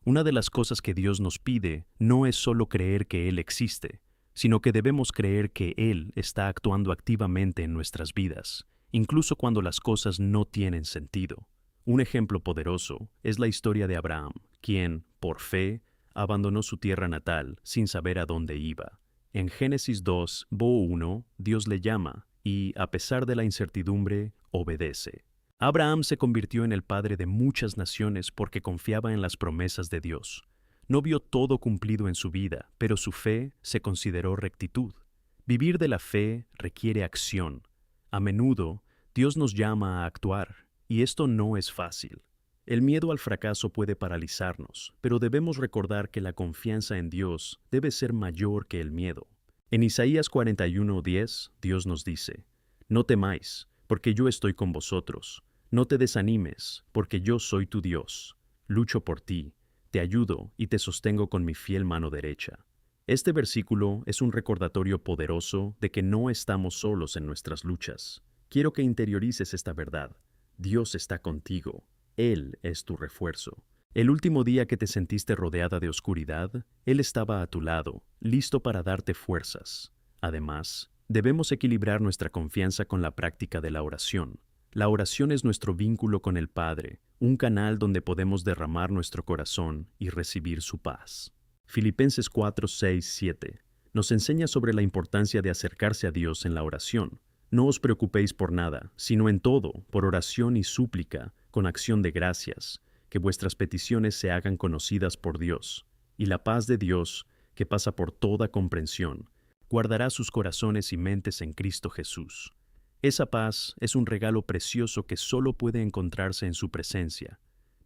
Una de las cosas que Dios nos pide no es solo creer que Él existe, sino que debemos creer que Él está actuando activamente en nuestras vidas, incluso cuando las cosas no tienen sentido. Un ejemplo poderoso es la historia de Abraham, quien, por fe, abandonó su tierra natal sin saber a dónde iba. En Génesis 2:1, Dios le llama y, a pesar de la incertidumbre, obedece. Abraham se convirtió en el padre de muchas naciones porque confiaba en las promesas de Dios. No vio todo cumplido en su vida, pero su fe se consideró rectitud. Vivir de la fe requiere acción. A menudo, Dios nos llama a actuar, y esto no es fácil. El miedo al fracaso puede paralizarnos, pero debemos recordar que la confianza en Dios debe ser mayor que el miedo. En Isaías 41:10, Dios nos dice: no temáis, porque yo estoy con vosotros. No te desanimes, porque yo soy tu Dios. Lucho por ti, te ayudo y te sostengo con mi fiel mano derecha. Este versículo es un recordatorio poderoso de que no estamos solos en nuestras luchas. Quiero que interiorices esta verdad. Dios está contigo. Él es tu refuerzo. El último día que te sentiste rodeada de oscuridad, Él estaba a tu lado, listo para darte fuerzas. Además, debemos equilibrar nuestra confianza con la práctica de la oración. La oración es nuestro vínculo con el Padre, un canal donde podemos derramar nuestro corazón y recibir su paz. Filipenses 4:6-7 nos enseña sobre la importancia de acercarse a Dios en la oración. No os preocupéis por nada, sino en todo, por oración y súplica, con acción de gracias, que vuestras peticiones se hagan conocidas por Dios, y la paz de Dios, que pasa por toda comprensión, guardará sus corazones y mentes en Cristo Jesús. Esa paz es un regalo precioso que solo puede encontrarse en su presencia.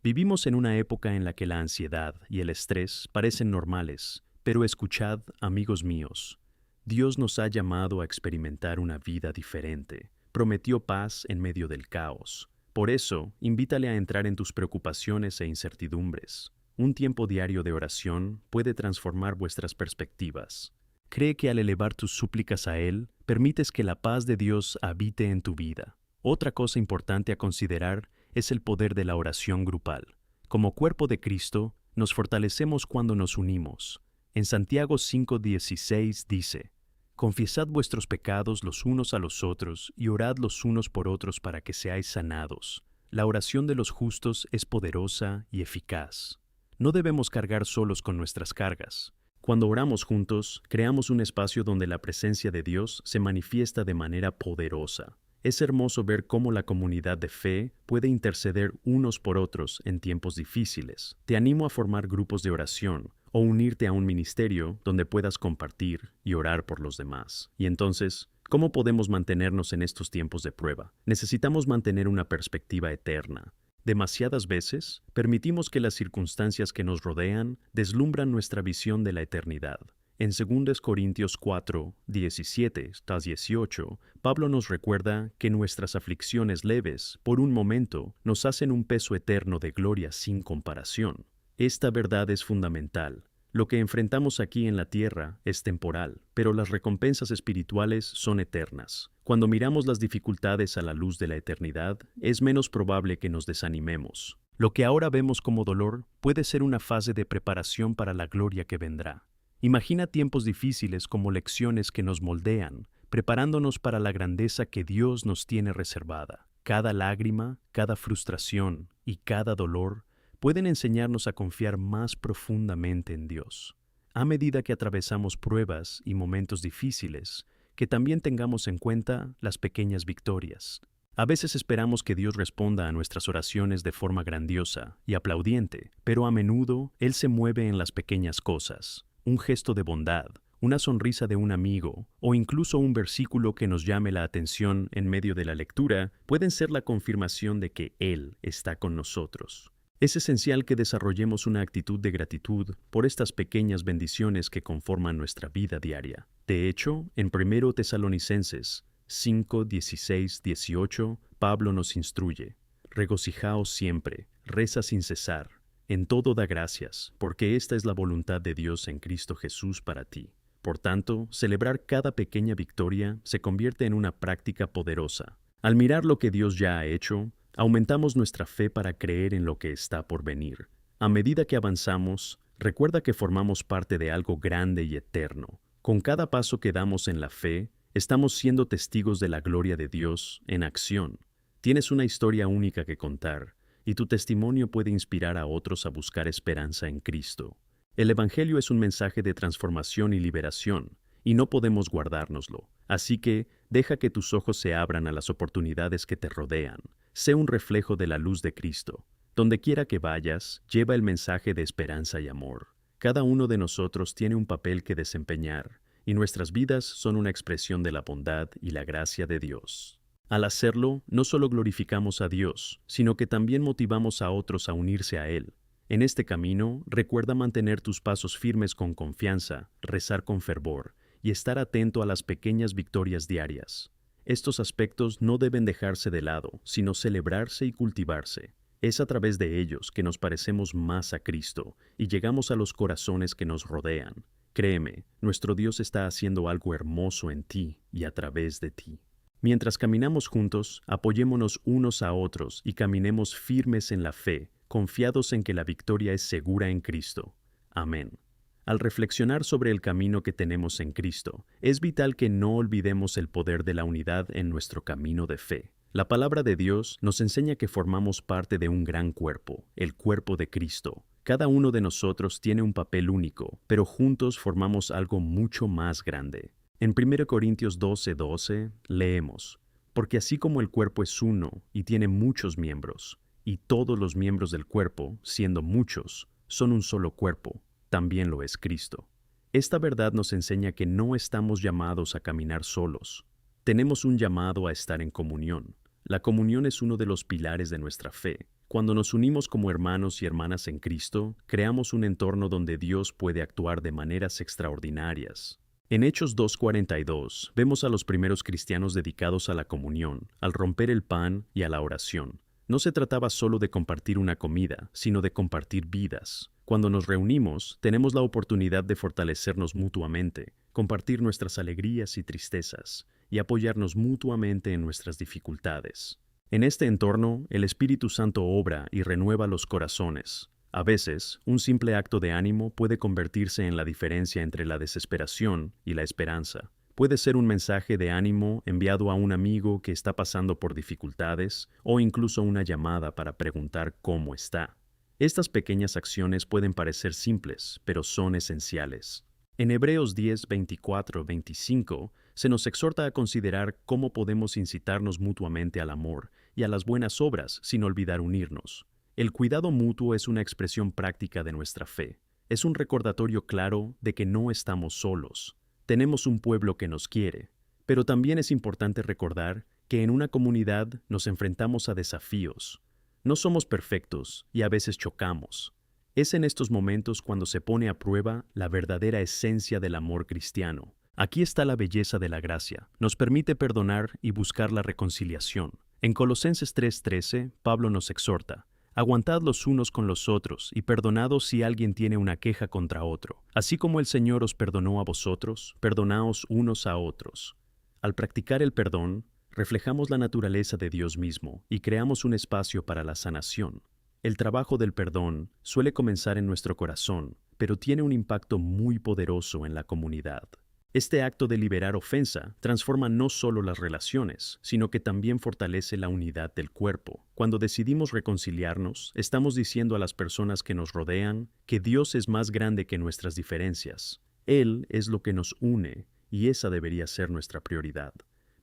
Vivimos en una época en la que la ansiedad y el estrés parecen normales, pero escuchad, amigos míos, Dios nos ha llamado a experimentar una vida diferente. Prometió paz en medio del caos. Por eso, invítale a entrar en tus preocupaciones e incertidumbres. Un tiempo diario de oración puede transformar vuestras perspectivas. Cree que al elevar tus súplicas a Él, permites que la paz de Dios habite en tu vida. Otra cosa importante a considerar es el poder de la oración grupal. Como cuerpo de Cristo, nos fortalecemos cuando nos unimos. En Santiago 5:16 dice: Confiesad vuestros pecados los unos a los otros y orad los unos por otros para que seáis sanados. la oración de los justos es poderosa y eficaz. No debemos cargar solos con nuestras cargas. Cuando oramos juntos, creamos un espacio donde la presencia de Dios se manifiesta de manera poderosa. Es hermoso ver cómo la comunidad de fe puede interceder unos por otros en tiempos difíciles. Te animo a formar grupos de oración o unirte a un ministerio donde puedas compartir y orar por los demás. Y entonces, ¿cómo podemos mantenernos en estos tiempos de prueba? Necesitamos mantener una perspectiva eterna. Demasiadas veces, permitimos que las circunstancias que nos rodean deslumbran nuestra visión de la eternidad. En 2 Corintios 4, 17-18, Pablo nos recuerda que nuestras aflicciones leves, por un momento, nos hacen un peso eterno de gloria sin comparación. Esta verdad es fundamental. Lo que enfrentamos aquí en la tierra es temporal, pero las recompensas espirituales son eternas. Cuando miramos las dificultades a la luz de la eternidad, es menos probable que nos desanimemos. Lo que ahora vemos como dolor puede ser una fase de preparación para la gloria que vendrá. Imagina tiempos difíciles como lecciones que nos moldean, preparándonos para la grandeza que Dios nos tiene reservada. Cada lágrima, cada frustración y cada dolor pueden enseñarnos a confiar más profundamente en Dios. A medida que atravesamos pruebas y momentos difíciles, que también tengamos en cuenta las pequeñas victorias. A veces esperamos que Dios responda a nuestras oraciones de forma grandiosa y aplaudiente, pero a menudo Él se mueve en las pequeñas cosas. Un gesto de bondad, una sonrisa de un amigo o incluso un versículo que nos llame la atención en medio de la lectura pueden ser la confirmación de que Él está con nosotros. Es esencial que desarrollemos una actitud de gratitud por estas pequeñas bendiciones que conforman nuestra vida diaria. De hecho, en 1 Tesalonicenses 5, 16, 18, Pablo nos instruye: regocijaos siempre, reza sin cesar. En todo da gracias, porque esta es la voluntad de Dios en Cristo Jesús para ti. Por tanto, celebrar cada pequeña victoria se convierte en una práctica poderosa. Al mirar lo que Dios ya ha hecho, aumentamos nuestra fe para creer en lo que está por venir. A medida que avanzamos, recuerda que formamos parte de algo grande y eterno. Con cada paso que damos en la fe, estamos siendo testigos de la gloria de Dios en acción. Tienes una historia única que contar, y tu testimonio puede inspirar a otros a buscar esperanza en Cristo. El Evangelio es un mensaje de transformación y liberación, y no podemos guardárnoslo. Así que, deja que tus ojos se abran a las oportunidades que te rodean. Sé un reflejo de la luz de Cristo. Donde quiera que vayas, lleva el mensaje de esperanza y amor. Cada uno de nosotros tiene un papel que desempeñar, y nuestras vidas son una expresión de la bondad y la gracia de Dios. Al hacerlo, no solo glorificamos a Dios, sino que también motivamos a otros a unirse a Él. En este camino, recuerda mantener tus pasos firmes con confianza, rezar con fervor y estar atento a las pequeñas victorias diarias. Estos aspectos no deben dejarse de lado, sino celebrarse y cultivarse. Es a través de ellos que nos parecemos más a Cristo y llegamos a los corazones que nos rodean. Créeme, nuestro Dios está haciendo algo hermoso en ti y a través de ti. Mientras caminamos juntos, apoyémonos unos a otros y caminemos firmes en la fe, confiados en que la victoria es segura en Cristo. Amén. Al reflexionar sobre el camino que tenemos en Cristo, es vital que no olvidemos el poder de la unidad en nuestro camino de fe. La palabra de Dios nos enseña que formamos parte de un gran cuerpo, el cuerpo de Cristo. Cada uno de nosotros tiene un papel único, pero juntos formamos algo mucho más grande. En 1 Corintios 12:12 leemos: porque así como el cuerpo es uno y tiene muchos miembros, y todos los miembros del cuerpo, siendo muchos, son un solo cuerpo, también lo es Cristo. Esta verdad nos enseña que no estamos llamados a caminar solos. Tenemos un llamado a estar en comunión. La comunión es uno de los pilares de nuestra fe. Cuando nos unimos como hermanos y hermanas en Cristo, creamos un entorno donde Dios puede actuar de maneras extraordinarias. En Hechos 2:42 vemos a los primeros cristianos dedicados a la comunión, al romper el pan y a la oración. No se trataba solo de compartir una comida, sino de compartir vidas. Cuando nos reunimos, tenemos la oportunidad de fortalecernos mutuamente, compartir nuestras alegrías y tristezas, y apoyarnos mutuamente en nuestras dificultades. En este entorno, el Espíritu Santo obra y renueva los corazones. A veces, un simple acto de ánimo puede convertirse en la diferencia entre la desesperación y la esperanza. Puede ser un mensaje de ánimo enviado a un amigo que está pasando por dificultades o incluso una llamada para preguntar cómo está. Estas pequeñas acciones pueden parecer simples, pero son esenciales. En Hebreos 10, 24, 25, se nos exhorta a considerar cómo podemos incitarnos mutuamente al amor y a las buenas obras sin olvidar unirnos. El cuidado mutuo es una expresión práctica de nuestra fe. Es un recordatorio claro de que no estamos solos. Tenemos un pueblo que nos quiere, pero también es importante recordar que en una comunidad nos enfrentamos a desafíos. No somos perfectos y a veces chocamos. Es en estos momentos cuando se pone a prueba la verdadera esencia del amor cristiano. Aquí está la belleza de la gracia. Nos permite perdonar y buscar la reconciliación. En Colosenses 3:13, Pablo nos exhorta: aguantad los unos con los otros y perdonados si alguien tiene una queja contra otro. Así como el Señor os perdonó a vosotros, perdonaos unos a otros. Al practicar el perdón, reflejamos la naturaleza de Dios mismo y creamos un espacio para la sanación. El trabajo del perdón suele comenzar en nuestro corazón, pero tiene un impacto muy poderoso en la comunidad. Este acto de liberar ofensa transforma no solo las relaciones, sino que también fortalece la unidad del cuerpo. Cuando decidimos reconciliarnos, estamos diciendo a las personas que nos rodean que Dios es más grande que nuestras diferencias. Él es lo que nos une, y esa debería ser nuestra prioridad.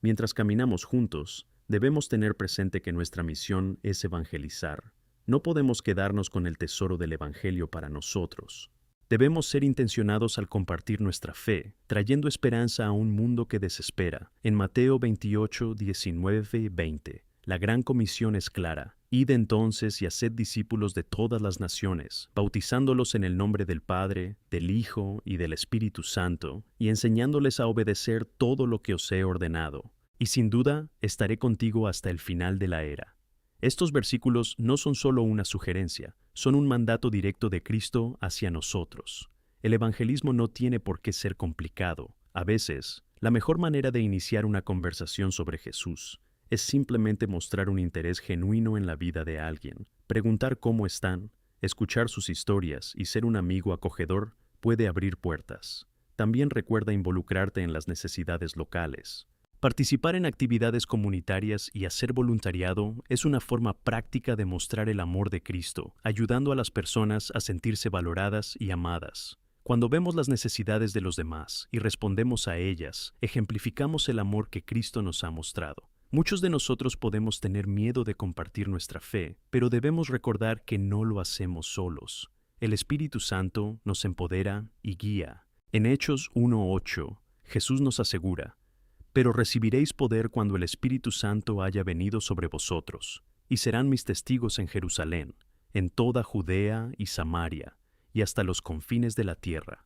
Mientras caminamos juntos, debemos tener presente que nuestra misión es evangelizar. No podemos quedarnos con el tesoro del Evangelio para nosotros. Debemos ser intencionados al compartir nuestra fe, trayendo esperanza a un mundo que desespera. En Mateo 28, 19, 20, la gran comisión es clara: id entonces y haced discípulos de todas las naciones, bautizándolos en el nombre del Padre, del Hijo y del Espíritu Santo, y enseñándoles a obedecer todo lo que os he ordenado. Y sin duda, estaré contigo hasta el final de la era. Estos versículos no son solo una sugerencia, son un mandato directo de Cristo hacia nosotros. El evangelismo no tiene por qué ser complicado. A veces, la mejor manera de iniciar una conversación sobre Jesús es simplemente mostrar un interés genuino en la vida de alguien. Preguntar cómo están, escuchar sus historias y ser un amigo acogedor puede abrir puertas. También recuerda involucrarte en las necesidades locales. Participar en actividades comunitarias y hacer voluntariado es una forma práctica de mostrar el amor de Cristo, ayudando a las personas a sentirse valoradas y amadas. Cuando vemos las necesidades de los demás y respondemos a ellas, ejemplificamos el amor que Cristo nos ha mostrado. Muchos de nosotros podemos tener miedo de compartir nuestra fe, pero debemos recordar que no lo hacemos solos. El Espíritu Santo nos empodera y guía. En Hechos 1:8, Jesús nos asegura: pero recibiréis poder cuando el Espíritu Santo haya venido sobre vosotros, y serán mis testigos en Jerusalén, en toda Judea y Samaria, y hasta los confines de la tierra.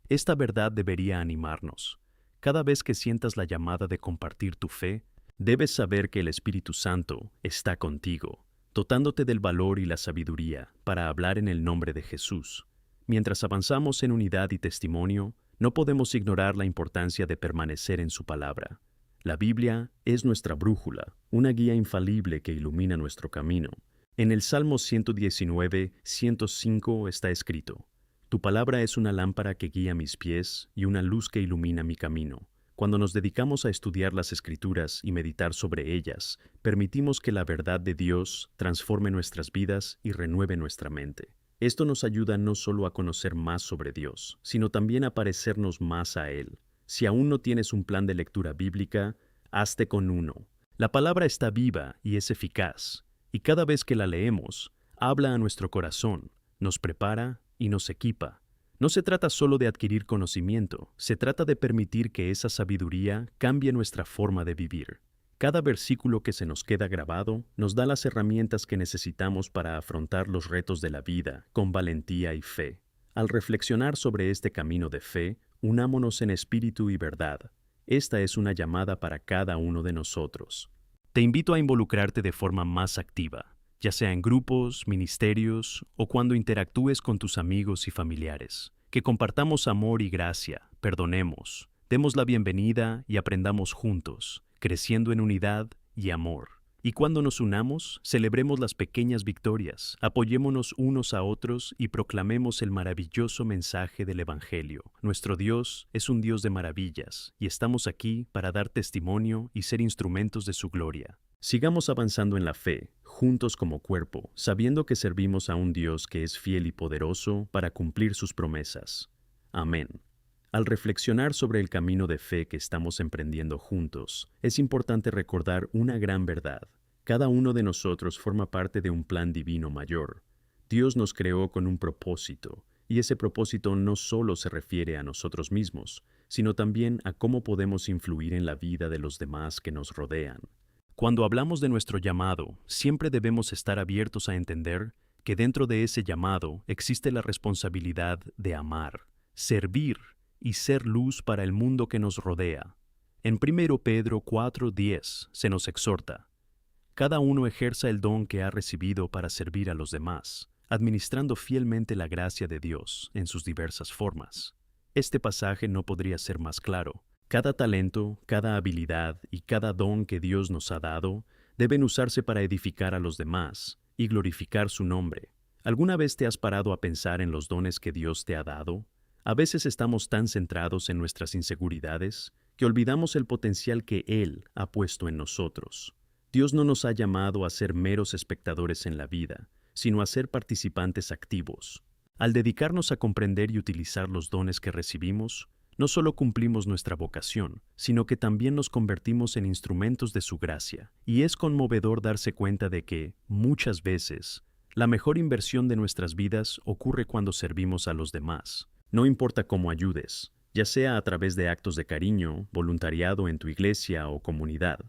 Esta verdad debería animarnos. Cada vez que sientas la llamada de compartir tu fe, debes saber que el Espíritu Santo está contigo, dotándote del valor y la sabiduría para hablar en el nombre de Jesús. Mientras avanzamos en unidad y testimonio, no podemos ignorar la importancia de permanecer en su palabra. La Biblia es nuestra brújula, una guía infalible que ilumina nuestro camino. En el Salmo 119, 105 está escrito: tu palabra es una lámpara que guía mis pies y una luz que ilumina mi camino. Cuando nos dedicamos a estudiar las Escrituras y meditar sobre ellas, permitimos que la verdad de Dios transforme nuestras vidas y renueve nuestra mente. Esto nos ayuda no solo a conocer más sobre Dios, sino también a parecernos más a Él. Si aún no tienes un plan de lectura bíblica, hazte con uno. La palabra está viva y es eficaz, y cada vez que la leemos, habla a nuestro corazón, nos prepara y nos equipa. No se trata solo de adquirir conocimiento, se trata de permitir que esa sabiduría cambie nuestra forma de vivir. Cada versículo que se nos queda grabado nos da las herramientas que necesitamos para afrontar los retos de la vida con valentía y fe. Al reflexionar sobre este camino de fe, unámonos en espíritu y verdad. Esta es una llamada para cada uno de nosotros. Te invito a involucrarte de forma más activa, ya sea en grupos, ministerios o cuando interactúes con tus amigos y familiares. Que compartamos amor y gracia, perdonemos, demos la bienvenida y aprendamos juntos, creciendo en unidad y amor. Y cuando nos unamos, celebremos las pequeñas victorias, apoyémonos unos a otros y proclamemos el maravilloso mensaje del Evangelio. Nuestro Dios es un Dios de maravillas, y estamos aquí para dar testimonio y ser instrumentos de su gloria. Sigamos avanzando en la fe, juntos como cuerpo, sabiendo que servimos a un Dios que es fiel y poderoso para cumplir sus promesas. Amén. Al reflexionar sobre el camino de fe que estamos emprendiendo juntos, es importante recordar una gran verdad. Cada uno de nosotros forma parte de un plan divino mayor. Dios nos creó con un propósito, y ese propósito no solo se refiere a nosotros mismos, sino también a cómo podemos influir en la vida de los demás que nos rodean. Cuando hablamos de nuestro llamado, siempre debemos estar abiertos a entender que dentro de ese llamado existe la responsabilidad de amar, servir y ser luz para el mundo que nos rodea. En 1 Pedro 4:10 se nos exhorta: cada uno ejerza el don que ha recibido para servir a los demás, administrando fielmente la gracia de Dios en sus diversas formas. Este pasaje no podría ser más claro. Cada talento, cada habilidad y cada don que Dios nos ha dado deben usarse para edificar a los demás y glorificar su nombre. ¿Alguna vez te has parado a pensar en los dones que Dios te ha dado? A veces estamos tan centrados en nuestras inseguridades que olvidamos el potencial que Él ha puesto en nosotros. Dios no nos ha llamado a ser meros espectadores en la vida, sino a ser participantes activos. Al dedicarnos a comprender y utilizar los dones que recibimos, no solo cumplimos nuestra vocación, sino que también nos convertimos en instrumentos de su gracia. Y es conmovedor darse cuenta de que, muchas veces, la mejor inversión de nuestras vidas ocurre cuando servimos a los demás. No importa cómo ayudes, ya sea a través de actos de cariño, voluntariado en tu iglesia o comunidad,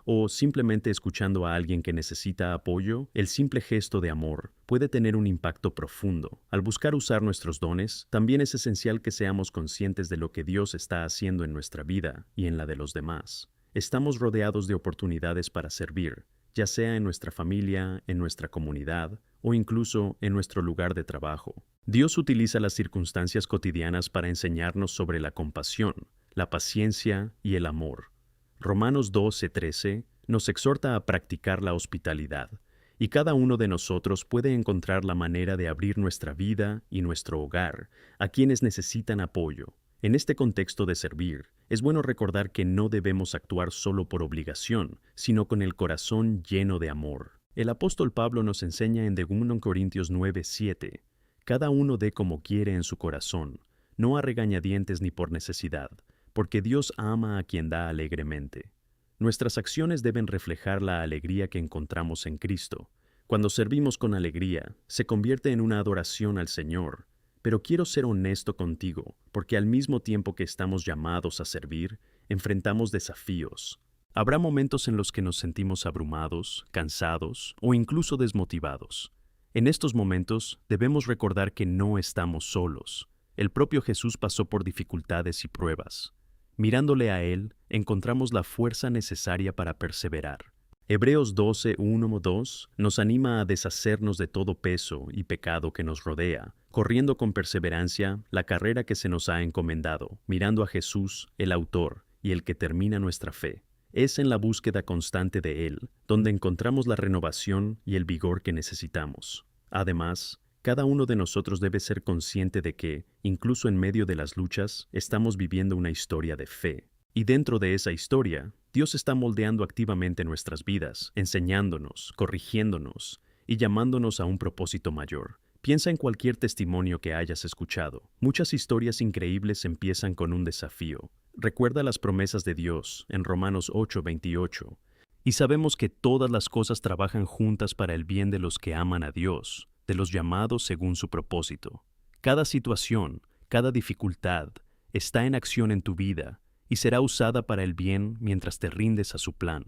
o simplemente escuchando a alguien que necesita apoyo, el simple gesto de amor puede tener un impacto profundo. Al buscar usar nuestros dones, también es esencial que seamos conscientes de lo que Dios está haciendo en nuestra vida y en la de los demás. Estamos rodeados de oportunidades para servir, ya sea en nuestra familia, en nuestra comunidad o incluso en nuestro lugar de trabajo. Dios utiliza las circunstancias cotidianas para enseñarnos sobre la compasión, la paciencia y el amor. Romanos 12:13 nos exhorta a practicar la hospitalidad, y cada uno de nosotros puede encontrar la manera de abrir nuestra vida y nuestro hogar a quienes necesitan apoyo. En este contexto de servir, es bueno recordar que no debemos actuar solo por obligación, sino con el corazón lleno de amor. El apóstol Pablo nos enseña en 2 Corintios 9:7: cada uno dé como quiere en su corazón, no a regañadientes ni por necesidad, porque Dios ama a quien da alegremente. Nuestras acciones deben reflejar la alegría que encontramos en Cristo. Cuando servimos con alegría, se convierte en una adoración al Señor. Pero quiero ser honesto contigo, porque al mismo tiempo que estamos llamados a servir, enfrentamos desafíos. Habrá momentos en los que nos sentimos abrumados, cansados o incluso desmotivados. En estos momentos debemos recordar que no estamos solos. El propio Jesús pasó por dificultades y pruebas. Mirándole a Él, encontramos la fuerza necesaria para perseverar. Hebreos 12:1-2 nos anima a deshacernos de todo peso y pecado que nos rodea, corriendo con perseverancia la carrera que se nos ha encomendado, mirando a Jesús, el autor y el que termina nuestra fe. Es en la búsqueda constante de Él donde encontramos la renovación y el vigor que necesitamos. Además, cada uno de nosotros debe ser consciente de que, incluso en medio de las luchas, estamos viviendo una historia de fe. Y dentro de esa historia, Dios está moldeando activamente nuestras vidas, enseñándonos, corrigiéndonos y llamándonos a un propósito mayor. Piensa en cualquier testimonio que hayas escuchado. Muchas historias increíbles empiezan con un desafío. Recuerda las promesas de Dios en Romanos 8:28. Y sabemos que todas las cosas trabajan juntas para el bien de los que aman a Dios, de los llamados según su propósito. Cada situación, cada dificultad, está en acción en tu vida y será usada para el bien mientras te rindes a su plan.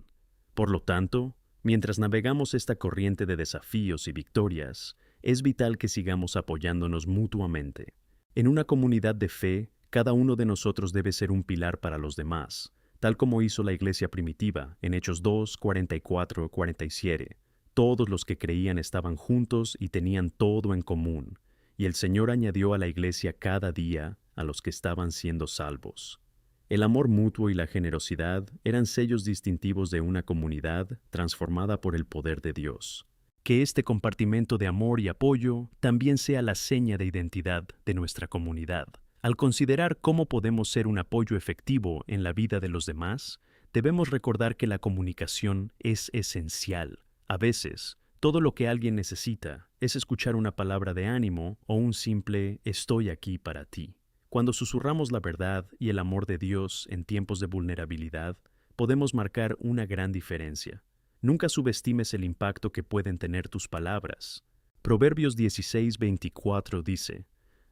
Por lo tanto, mientras navegamos esta corriente de desafíos y victorias, es vital que sigamos apoyándonos mutuamente. En una comunidad de fe, cada uno de nosotros debe ser un pilar para los demás, tal como hizo la iglesia primitiva en Hechos 2:44-47. Todos los que creían estaban juntos y tenían todo en común, y el Señor añadió a la iglesia cada día a los que estaban siendo salvos. El amor mutuo y la generosidad eran sellos distintivos de una comunidad transformada por el poder de Dios. Que este compartimento de amor y apoyo también sea la seña de identidad de nuestra comunidad. Al considerar cómo podemos ser un apoyo efectivo en la vida de los demás, debemos recordar que la comunicación es esencial. A veces, todo lo que alguien necesita es escuchar una palabra de ánimo o un simple "estoy aquí para ti". Cuando susurramos la verdad y el amor de Dios en tiempos de vulnerabilidad, podemos marcar una gran diferencia. Nunca subestimes el impacto que pueden tener tus palabras. Proverbios 16:24 dice: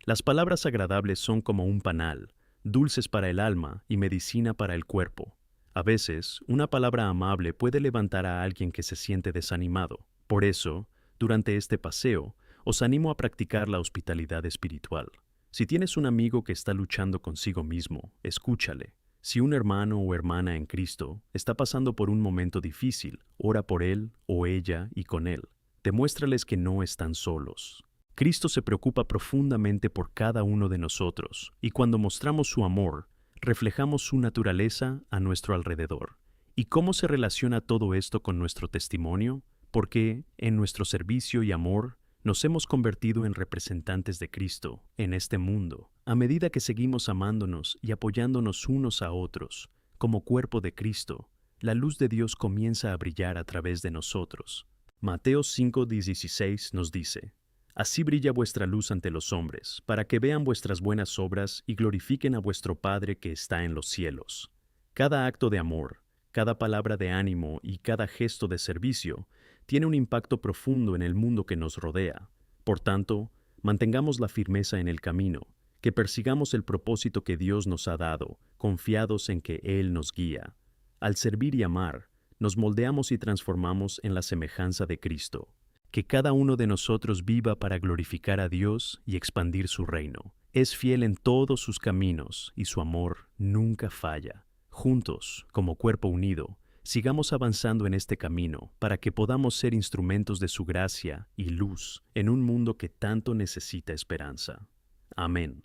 Las palabras agradables son como un panal, dulces para el alma y medicina para el cuerpo. A veces, una palabra amable puede levantar a alguien que se siente desanimado. Por eso, durante este paseo, os animo a practicar la hospitalidad espiritual. Si tienes un amigo que está luchando consigo mismo, escúchale. Si un hermano o hermana en Cristo está pasando por un momento difícil, ora por él o ella y con él. Demuéstrales que no están solos. Cristo se preocupa profundamente por cada uno de nosotros, y cuando mostramos su amor, reflejamos su naturaleza a nuestro alrededor. ¿Y cómo se relaciona todo esto con nuestro testimonio? Porque, en nuestro servicio y amor, nos hemos convertido en representantes de Cristo en este mundo. A medida que seguimos amándonos y apoyándonos unos a otros, como cuerpo de Cristo, la luz de Dios comienza a brillar a través de nosotros. Mateo 5:16 nos dice: Así brilla vuestra luz ante los hombres, para que vean vuestras buenas obras y glorifiquen a vuestro Padre que está en los cielos. Cada acto de amor, cada palabra de ánimo y cada gesto de servicio tiene un impacto profundo en el mundo que nos rodea. Por tanto, mantengamos la firmeza en el camino, que persigamos el propósito que Dios nos ha dado, confiados en que Él nos guía. Al servir y amar, nos moldeamos y transformamos en la semejanza de Cristo. Que cada uno de nosotros viva para glorificar a Dios y expandir su reino. Es fiel en todos sus caminos y su amor nunca falla. Juntos, como cuerpo unido, sigamos avanzando en este camino para que podamos ser instrumentos de su gracia y luz en un mundo que tanto necesita esperanza. Amén.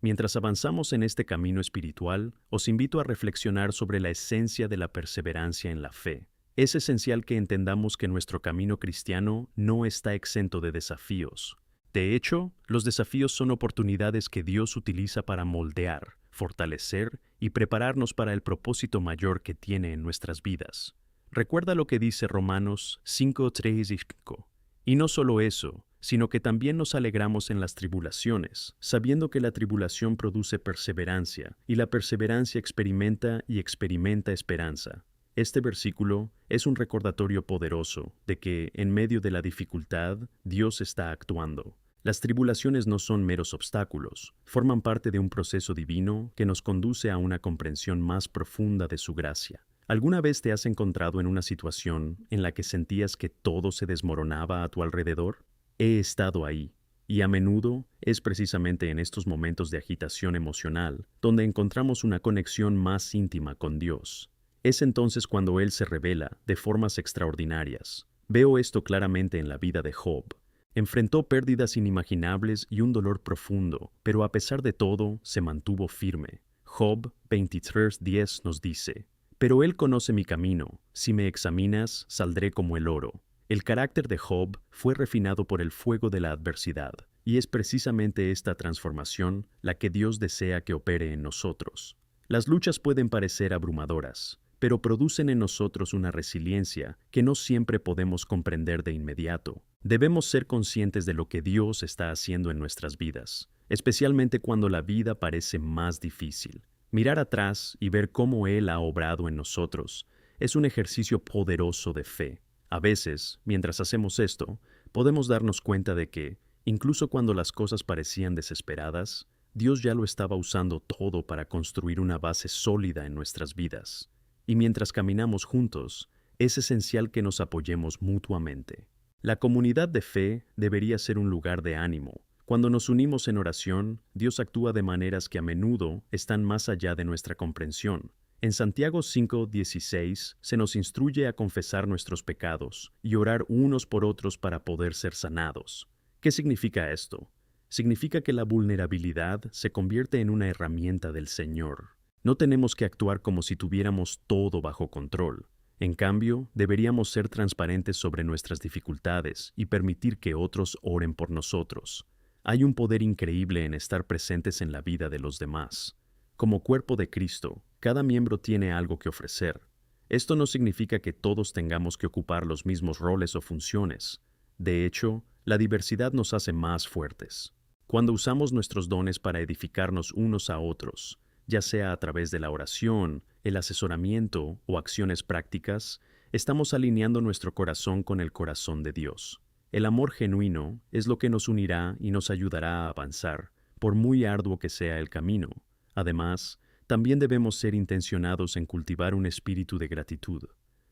Mientras avanzamos en este camino espiritual, os invito a reflexionar sobre la esencia de la perseverancia en la fe. Es esencial que entendamos que nuestro camino cristiano no está exento de desafíos. De hecho, los desafíos son oportunidades que Dios utiliza para moldear, fortalecer y prepararnos para el propósito mayor que tiene en nuestras vidas. Recuerda lo que dice Romanos 5:3 y 5. Y no solo eso, sino que también nos alegramos en las tribulaciones, sabiendo que la tribulación produce perseverancia, y la perseverancia experimenta esperanza. Este versículo es un recordatorio poderoso de que, en medio de la dificultad, Dios está actuando. Las tribulaciones no son meros obstáculos, forman parte de un proceso divino que nos conduce a una comprensión más profunda de su gracia. ¿Alguna vez te has encontrado en una situación en la que sentías que todo se desmoronaba a tu alrededor? He estado ahí, y a menudo es precisamente en estos momentos de agitación emocional donde encontramos una conexión más íntima con Dios. Es entonces cuando Él se revela de formas extraordinarias. Veo esto claramente en la vida de Job. Enfrentó pérdidas inimaginables y un dolor profundo, pero a pesar de todo, se mantuvo firme. Job 23:10 nos dice: Pero Él conoce mi camino, si me examinas, saldré como el oro. El carácter de Job fue refinado por el fuego de la adversidad, y es precisamente esta transformación la que Dios desea que opere en nosotros. Las luchas pueden parecer abrumadoras, pero producen en nosotros una resiliencia que no siempre podemos comprender de inmediato. Debemos ser conscientes de lo que Dios está haciendo en nuestras vidas, especialmente cuando la vida parece más difícil. Mirar atrás y ver cómo Él ha obrado en nosotros es un ejercicio poderoso de fe. A veces, mientras hacemos esto, podemos darnos cuenta de que, incluso cuando las cosas parecían desesperadas, Dios ya lo estaba usando todo para construir una base sólida en nuestras vidas. Y mientras caminamos juntos, es esencial que nos apoyemos mutuamente. La comunidad de fe debería ser un lugar de ánimo. Cuando nos unimos en oración, Dios actúa de maneras que a menudo están más allá de nuestra comprensión. En Santiago 5:16 se nos instruye a confesar nuestros pecados y orar unos por otros para poder ser sanados. ¿Qué significa esto? Significa que la vulnerabilidad se convierte en una herramienta del Señor. No tenemos que actuar como si tuviéramos todo bajo control. En cambio, deberíamos ser transparentes sobre nuestras dificultades y permitir que otros oren por nosotros. Hay un poder increíble en estar presentes en la vida de los demás. Como cuerpo de Cristo, cada miembro tiene algo que ofrecer. Esto no significa que todos tengamos que ocupar los mismos roles o funciones. De hecho, la diversidad nos hace más fuertes. Cuando usamos nuestros dones para edificarnos unos a otros, ya sea a través de la oración, el asesoramiento o acciones prácticas, estamos alineando nuestro corazón con el corazón de Dios. El amor genuino es lo que nos unirá y nos ayudará a avanzar, por muy arduo que sea el camino. Además, también debemos ser intencionados en cultivar un espíritu de gratitud.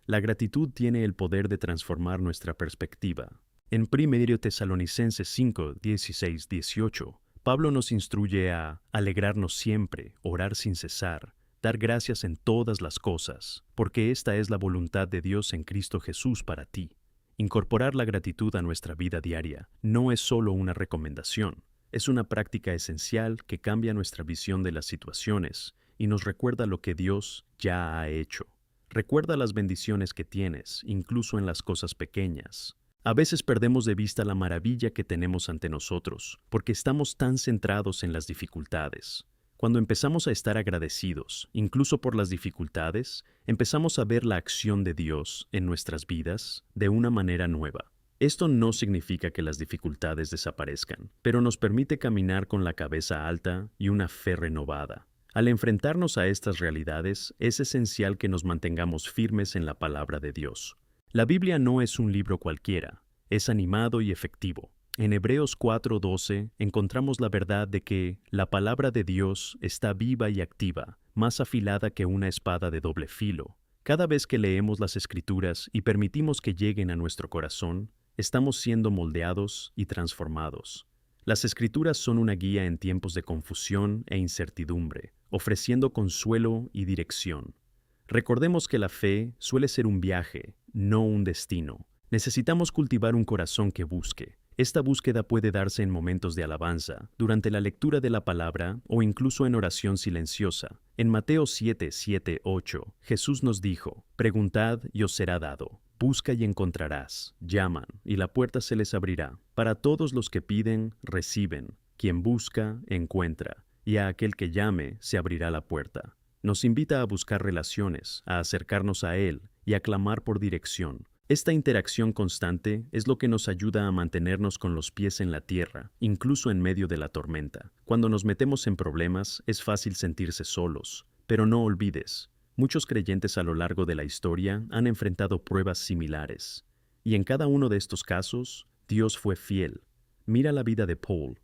La gratitud tiene el poder de transformar nuestra perspectiva. En 1 Tesalonicenses 5, 16, 18, Pablo nos instruye a alegrarnos siempre, orar sin cesar, dar gracias en todas las cosas, porque esta es la voluntad de Dios en Cristo Jesús para ti. Incorporar la gratitud a nuestra vida diaria no es solo una recomendación, es una práctica esencial que cambia nuestra visión de las situaciones y nos recuerda lo que Dios ya ha hecho. Recuerda las bendiciones que tienes, incluso en las cosas pequeñas. A veces perdemos de vista la maravilla que tenemos ante nosotros, porque estamos tan centrados en las dificultades. Cuando empezamos a estar agradecidos, incluso por las dificultades, empezamos a ver la acción de Dios en nuestras vidas de una manera nueva. Esto no significa que las dificultades desaparezcan, pero nos permite caminar con la cabeza alta y una fe renovada. Al enfrentarnos a estas realidades, es esencial que nos mantengamos firmes en la palabra de Dios. La Biblia no es un libro cualquiera, es animado y efectivo. En Hebreos 4:12 encontramos la verdad de que la palabra de Dios está viva y activa, más afilada que una espada de doble filo. Cada vez que leemos las Escrituras y permitimos que lleguen a nuestro corazón, estamos siendo moldeados y transformados. Las Escrituras son una guía en tiempos de confusión e incertidumbre, ofreciendo consuelo y dirección. Recordemos que la fe suele ser un viaje, no un destino. Necesitamos cultivar un corazón que busque. Esta búsqueda puede darse en momentos de alabanza, durante la lectura de la palabra o incluso en oración silenciosa. En Mateo 7, 7, 8, Jesús nos dijo: «Preguntad y os será dado. Busca y encontrarás. Llaman y la puerta se les abrirá. Para todos los que piden, reciben. Quien busca, encuentra. Y a aquel que llame, se abrirá la puerta». Nos invita a buscar relaciones, a acercarnos a Él y a clamar por dirección. Esta interacción constante es lo que nos ayuda a mantenernos con los pies en la tierra, incluso en medio de la tormenta. Cuando nos metemos en problemas, es fácil sentirse solos, pero no olvides, muchos creyentes a lo largo de la historia han enfrentado pruebas similares. Y en cada uno de estos casos, Dios fue fiel. Mira la vida de Paul,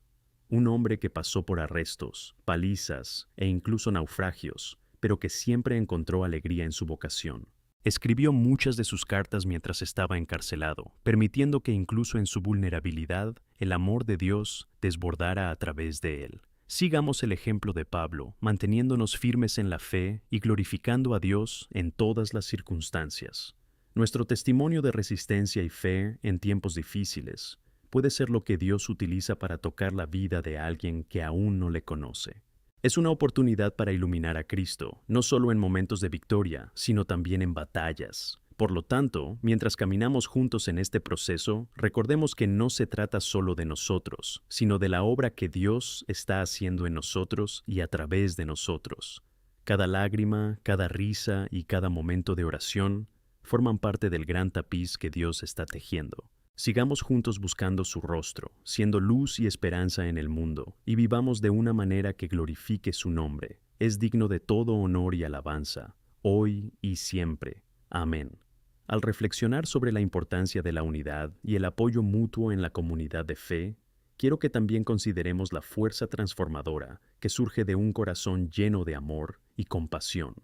un hombre que pasó por arrestos, palizas e incluso naufragios, pero que siempre encontró alegría en su vocación. Escribió muchas de sus cartas mientras estaba encarcelado, permitiendo que incluso en su vulnerabilidad, el amor de Dios desbordara a través de él. Sigamos el ejemplo de Pablo, manteniéndonos firmes en la fe y glorificando a Dios en todas las circunstancias. Nuestro testimonio de resistencia y fe en tiempos difíciles puede ser lo que Dios utiliza para tocar la vida de alguien que aún no le conoce. Es una oportunidad para iluminar a Cristo, no solo en momentos de victoria, sino también en batallas. Por lo tanto, mientras caminamos juntos en este proceso, recordemos que no se trata solo de nosotros, sino de la obra que Dios está haciendo en nosotros y a través de nosotros. Cada lágrima, cada risa y cada momento de oración forman parte del gran tapiz que Dios está tejiendo. Sigamos juntos buscando su rostro, siendo luz y esperanza en el mundo, y vivamos de una manera que glorifique su nombre. Es digno de todo honor y alabanza, hoy y siempre. Amén. Al reflexionar sobre la importancia de la unidad y el apoyo mutuo en la comunidad de fe, quiero que también consideremos la fuerza transformadora que surge de un corazón lleno de amor y compasión.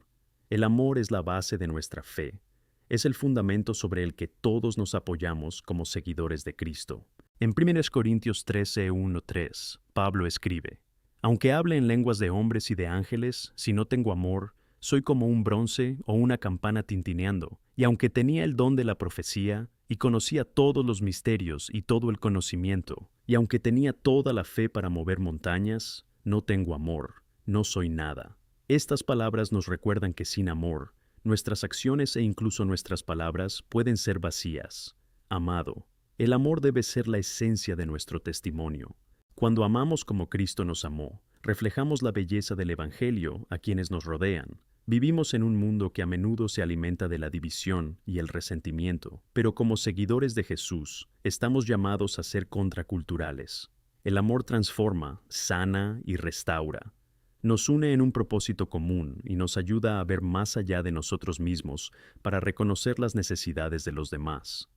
El amor es la base de nuestra fe. Es el fundamento sobre el que todos nos apoyamos como seguidores de Cristo. En 1 Corintios 13, 1-3, Pablo escribe: «Aunque hable en lenguas de hombres y de ángeles, si no tengo amor, soy como un bronce o una campana tintineando, y aunque tenía el don de la profecía, y conocía todos los misterios y todo el conocimiento, y aunque tenía toda la fe para mover montañas, no tengo amor, no soy nada». Estas palabras nos recuerdan que sin amor, nuestras acciones e incluso nuestras palabras pueden ser vacías. Amado, el amor debe ser la esencia de nuestro testimonio. Cuando amamos como Cristo nos amó, reflejamos la belleza del Evangelio a quienes nos rodean. Vivimos en un mundo que a menudo se alimenta de la división y el resentimiento, pero como seguidores de Jesús, estamos llamados a ser contraculturales. El amor transforma, sana y restaura. Nos une en un propósito común y nos ayuda a ver más allá de nosotros mismos para reconocer las necesidades de los demás.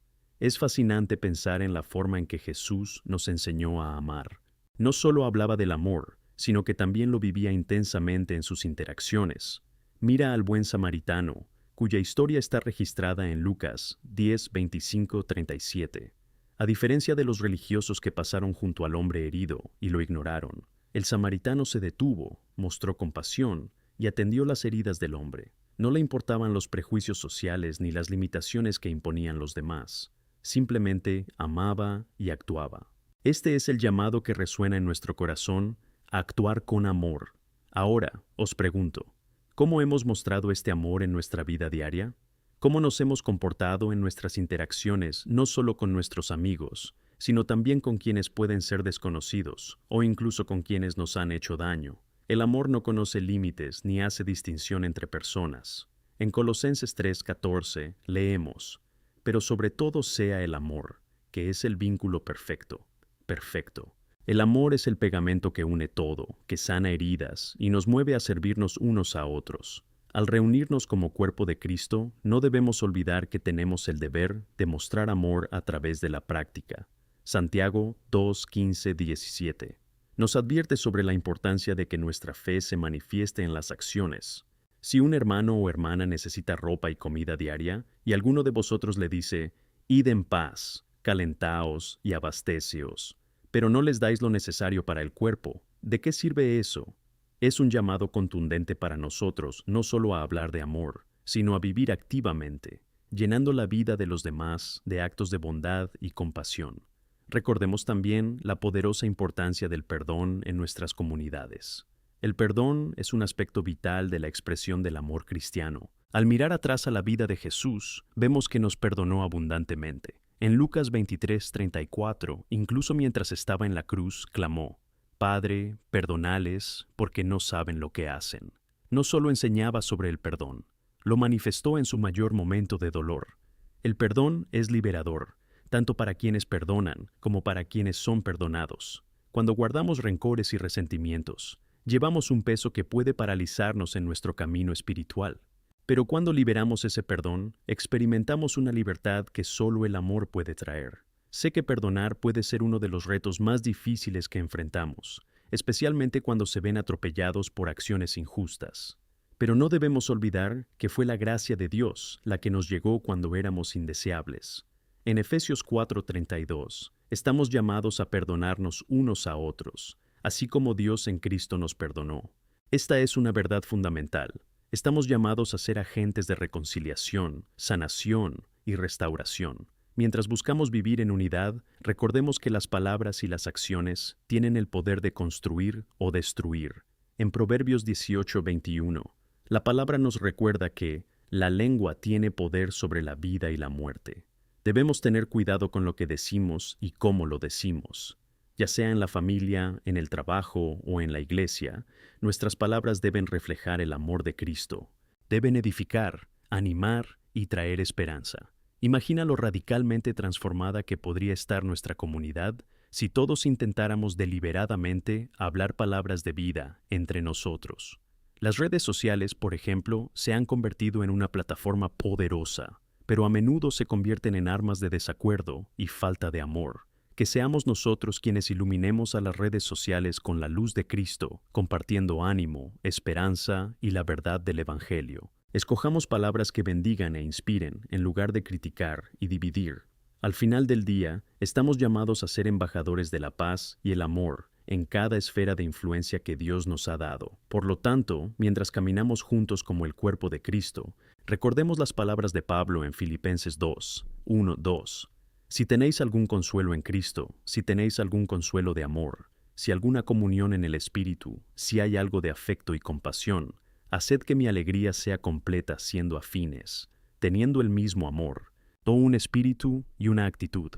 Es fascinante pensar en la forma en que Jesús nos enseñó a amar. No solo hablaba del amor, sino que también lo vivía intensamente en sus interacciones. Mira al buen samaritano, cuya historia está registrada en Lucas 10, 25, 37. A diferencia de los religiosos que pasaron junto al hombre herido y lo ignoraron, el samaritano se detuvo, mostró compasión y atendió las heridas del hombre. No le importaban los prejuicios sociales ni las limitaciones que imponían los demás. Simplemente amaba y actuaba. Este es el llamado que resuena en nuestro corazón, a actuar con amor. Ahora, os pregunto, ¿cómo hemos mostrado este amor en nuestra vida diaria? ¿Cómo nos hemos comportado en nuestras interacciones, no solo con nuestros amigos, sino también con quienes pueden ser desconocidos, o incluso con quienes nos han hecho daño? El amor no conoce límites ni hace distinción entre personas. En Colosenses 3:14 leemos, pero sobre todo sea el amor, que es el vínculo perfecto. Perfecto. El amor es el pegamento que une todo, que sana heridas y nos mueve a servirnos unos a otros. Al reunirnos como cuerpo de Cristo, no debemos olvidar que tenemos el deber de mostrar amor a través de la práctica. Santiago 2, 15, 17. Nos advierte sobre la importancia de que nuestra fe se manifieste en las acciones. Si un hermano o hermana necesita ropa y comida diaria, y alguno de vosotros le dice, «Id en paz, calentaos y abastéceos», pero no les dais lo necesario para el cuerpo, ¿de qué sirve eso? Es un llamado contundente para nosotros no solo a hablar de amor, sino a vivir activamente, llenando la vida de los demás de actos de bondad y compasión. Recordemos también la poderosa importancia del perdón en nuestras comunidades. El perdón es un aspecto vital de la expresión del amor cristiano. Al mirar atrás a la vida de Jesús, vemos que nos perdonó abundantemente. En Lucas 23:34, incluso mientras estaba en la cruz, clamó, «Padre, perdónales, porque no saben lo que hacen». No solo enseñaba sobre el perdón, lo manifestó en su mayor momento de dolor. El perdón es liberador, tanto para quienes perdonan como para quienes son perdonados. Cuando guardamos rencores y resentimientos, llevamos un peso que puede paralizarnos en nuestro camino espiritual. Pero cuando liberamos ese perdón, experimentamos una libertad que solo el amor puede traer. Sé que perdonar puede ser uno de los retos más difíciles que enfrentamos, especialmente cuando se ven atropellados por acciones injustas. Pero no debemos olvidar que fue la gracia de Dios la que nos llegó cuando éramos indeseables. En Efesios 4:32, estamos llamados a perdonarnos unos a otros, así como Dios en Cristo nos perdonó. Esta es una verdad fundamental. Estamos llamados a ser agentes de reconciliación, sanación y restauración. Mientras buscamos vivir en unidad, recordemos que las palabras y las acciones tienen el poder de construir o destruir. En Proverbios 18:21, la palabra nos recuerda que la lengua tiene poder sobre la vida y la muerte. Debemos tener cuidado con lo que decimos y cómo lo decimos. Ya sea en la familia, en el trabajo o en la iglesia, nuestras palabras deben reflejar el amor de Cristo. Deben edificar, animar y traer esperanza. Imagina lo radicalmente transformada que podría estar nuestra comunidad si todos intentáramos deliberadamente hablar palabras de vida entre nosotros. Las redes sociales, por ejemplo, se han convertido en una plataforma poderosa, pero a menudo se convierten en armas de desacuerdo y falta de amor. Que seamos nosotros quienes iluminemos a las redes sociales con la luz de Cristo, compartiendo ánimo, esperanza y la verdad del Evangelio. Escojamos palabras que bendigan e inspiren, en lugar de criticar y dividir. Al final del día, estamos llamados a ser embajadores de la paz y el amor en cada esfera de influencia que Dios nos ha dado. Por lo tanto, mientras caminamos juntos como el cuerpo de Cristo, recordemos las palabras de Pablo en Filipenses 2, 1, 2. Si tenéis algún consuelo en Cristo, si tenéis algún consuelo de amor, si alguna comunión en el Espíritu, si hay algo de afecto y compasión, Haced que mi alegría sea completa siendo afines, teniendo el mismo amor, todo un espíritu y una actitud.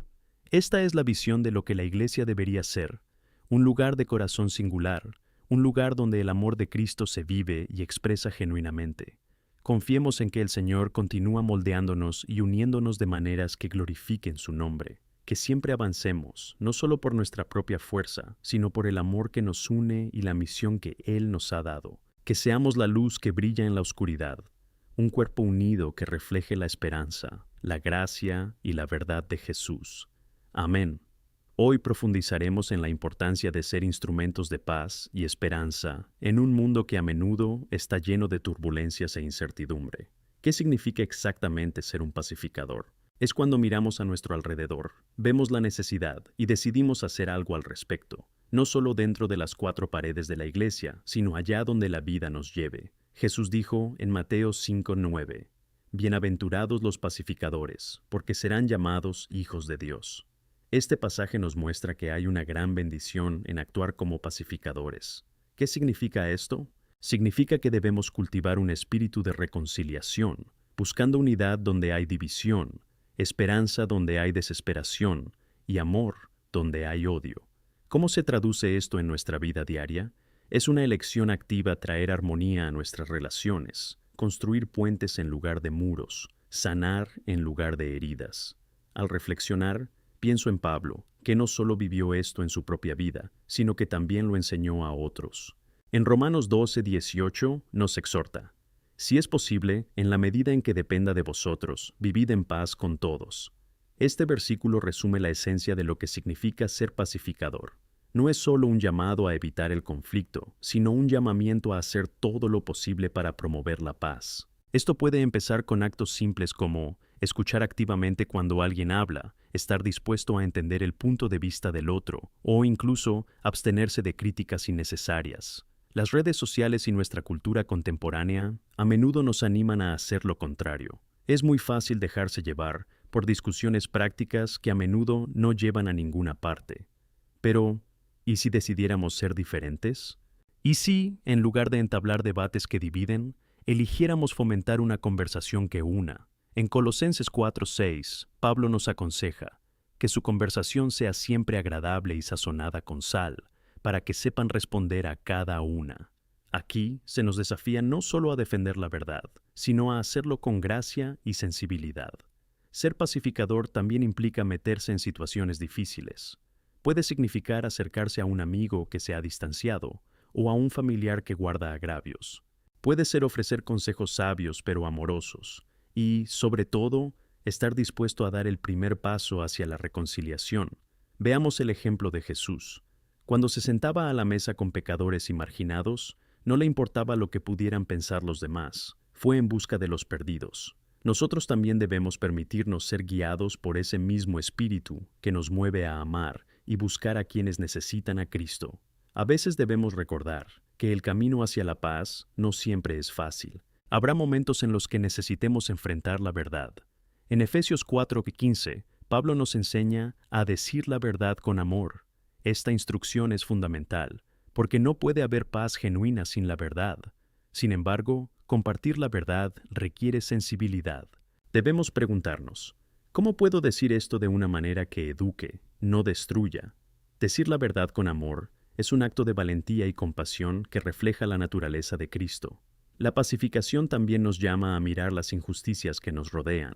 Esta es la visión de lo que la Iglesia debería ser, un lugar de corazón singular, un lugar donde el amor de Cristo se vive y expresa genuinamente. Confiemos en que el Señor continúa moldeándonos y uniéndonos de maneras que glorifiquen su nombre, que siempre avancemos, no solo por nuestra propia fuerza, sino por el amor que nos une y la misión que Él nos ha dado, que seamos la luz que brilla en la oscuridad, un cuerpo unido que refleje la esperanza, la gracia y la verdad de Jesús. Amén. Hoy profundizaremos en la importancia de ser instrumentos de paz y esperanza en un mundo que a menudo está lleno de turbulencias e incertidumbre. ¿Qué significa exactamente ser un pacificador? Es cuando miramos a nuestro alrededor, vemos la necesidad y decidimos hacer algo al respecto, no solo dentro de las cuatro paredes de la iglesia, sino allá donde la vida nos lleve. Jesús dijo en Mateo 5:9, «Bienaventurados los pacificadores, porque serán llamados hijos de Dios». Este pasaje nos muestra que hay una gran bendición en actuar como pacificadores. ¿Qué significa esto? Significa que debemos cultivar un espíritu de reconciliación, buscando unidad donde hay división, esperanza donde hay desesperación y amor donde hay odio. ¿Cómo se traduce esto en nuestra vida diaria? Es una elección activa traer armonía a nuestras relaciones, construir puentes en lugar de muros, sanar en lugar de heridas. Al reflexionar, pienso en Pablo, que no solo vivió esto en su propia vida, sino que también lo enseñó a otros. En Romanos 12:18 nos exhorta: «Si es posible, en la medida en que dependa de vosotros, vivid en paz con todos». Este versículo resume la esencia de lo que significa ser pacificador. No es solo un llamado a evitar el conflicto, sino un llamamiento a hacer todo lo posible para promover la paz. Esto puede empezar con actos simples como escuchar activamente cuando alguien habla, estar dispuesto a entender el punto de vista del otro, o incluso abstenerse de críticas innecesarias. Las redes sociales y nuestra cultura contemporánea a menudo nos animan a hacer lo contrario. Es muy fácil dejarse llevar por discusiones prácticas que a menudo no llevan a ninguna parte. Pero, ¿y si decidiéramos ser diferentes? ¿Y si, en lugar de entablar debates que dividen, eligiéramos fomentar una conversación que una? En Colosenses 4:6, Pablo nos aconseja que su conversación sea siempre agradable y sazonada con sal, para que sepan responder a cada una. Aquí se nos desafía no solo a defender la verdad, sino a hacerlo con gracia y sensibilidad. Ser pacificador también implica meterse en situaciones difíciles. Puede significar acercarse a un amigo que se ha distanciado o a un familiar que guarda agravios. Puede ser ofrecer consejos sabios pero amorosos y, sobre todo, estar dispuesto a dar el primer paso hacia la reconciliación. Veamos el ejemplo de Jesús. Cuando se sentaba a la mesa con pecadores y marginados, no le importaba lo que pudieran pensar los demás. Fue en busca de los perdidos. Nosotros también debemos permitirnos ser guiados por ese mismo espíritu que nos mueve a amar y buscar a quienes necesitan a Cristo. A veces debemos recordar que el camino hacia la paz no siempre es fácil. Habrá momentos en los que necesitemos enfrentar la verdad. En Efesios 4:15, Pablo nos enseña a decir la verdad con amor. Esta instrucción es fundamental, porque no puede haber paz genuina sin la verdad. Sin embargo, compartir la verdad requiere sensibilidad. Debemos preguntarnos, ¿cómo puedo decir esto de una manera que eduque, no destruya? Decir la verdad con amor es un acto de valentía y compasión que refleja la naturaleza de Cristo. La pacificación también nos llama a mirar las injusticias que nos rodean.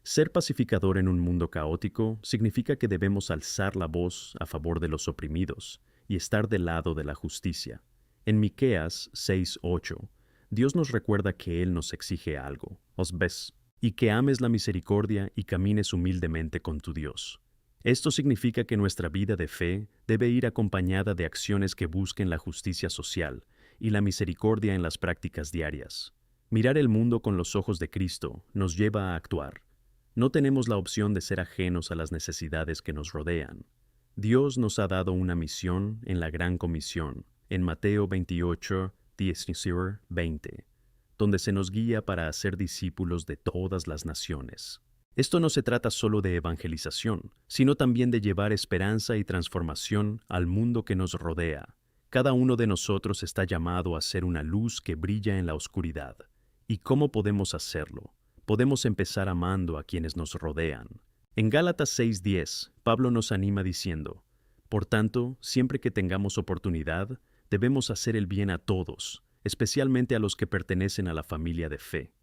Ser pacificador en un mundo caótico significa que debemos alzar la voz a favor de los oprimidos y estar del lado de la justicia. En Miqueas 6:8, Dios nos recuerda que Él nos exige algo, os ves, y que ames la misericordia y camines humildemente con tu Dios. Esto significa que nuestra vida de fe debe ir acompañada de acciones que busquen la justicia social y la misericordia en las prácticas diarias. Mirar el mundo con los ojos de Cristo nos lleva a actuar. No tenemos la opción de ser ajenos a las necesidades que nos rodean. Dios nos ha dado una misión en la Gran Comisión, en Mateo 28:19-20, donde se nos guía para hacer discípulos de todas las naciones. Esto no se trata solo de evangelización, sino también de llevar esperanza y transformación al mundo que nos rodea. Cada uno de nosotros está llamado a ser una luz que brilla en la oscuridad. ¿Y cómo podemos hacerlo? Podemos empezar amando a quienes nos rodean. En Gálatas 6:10, Pablo nos anima diciendo: por tanto, siempre que tengamos oportunidad, debemos hacer el bien a todos, especialmente a los que pertenecen a la familia de fe.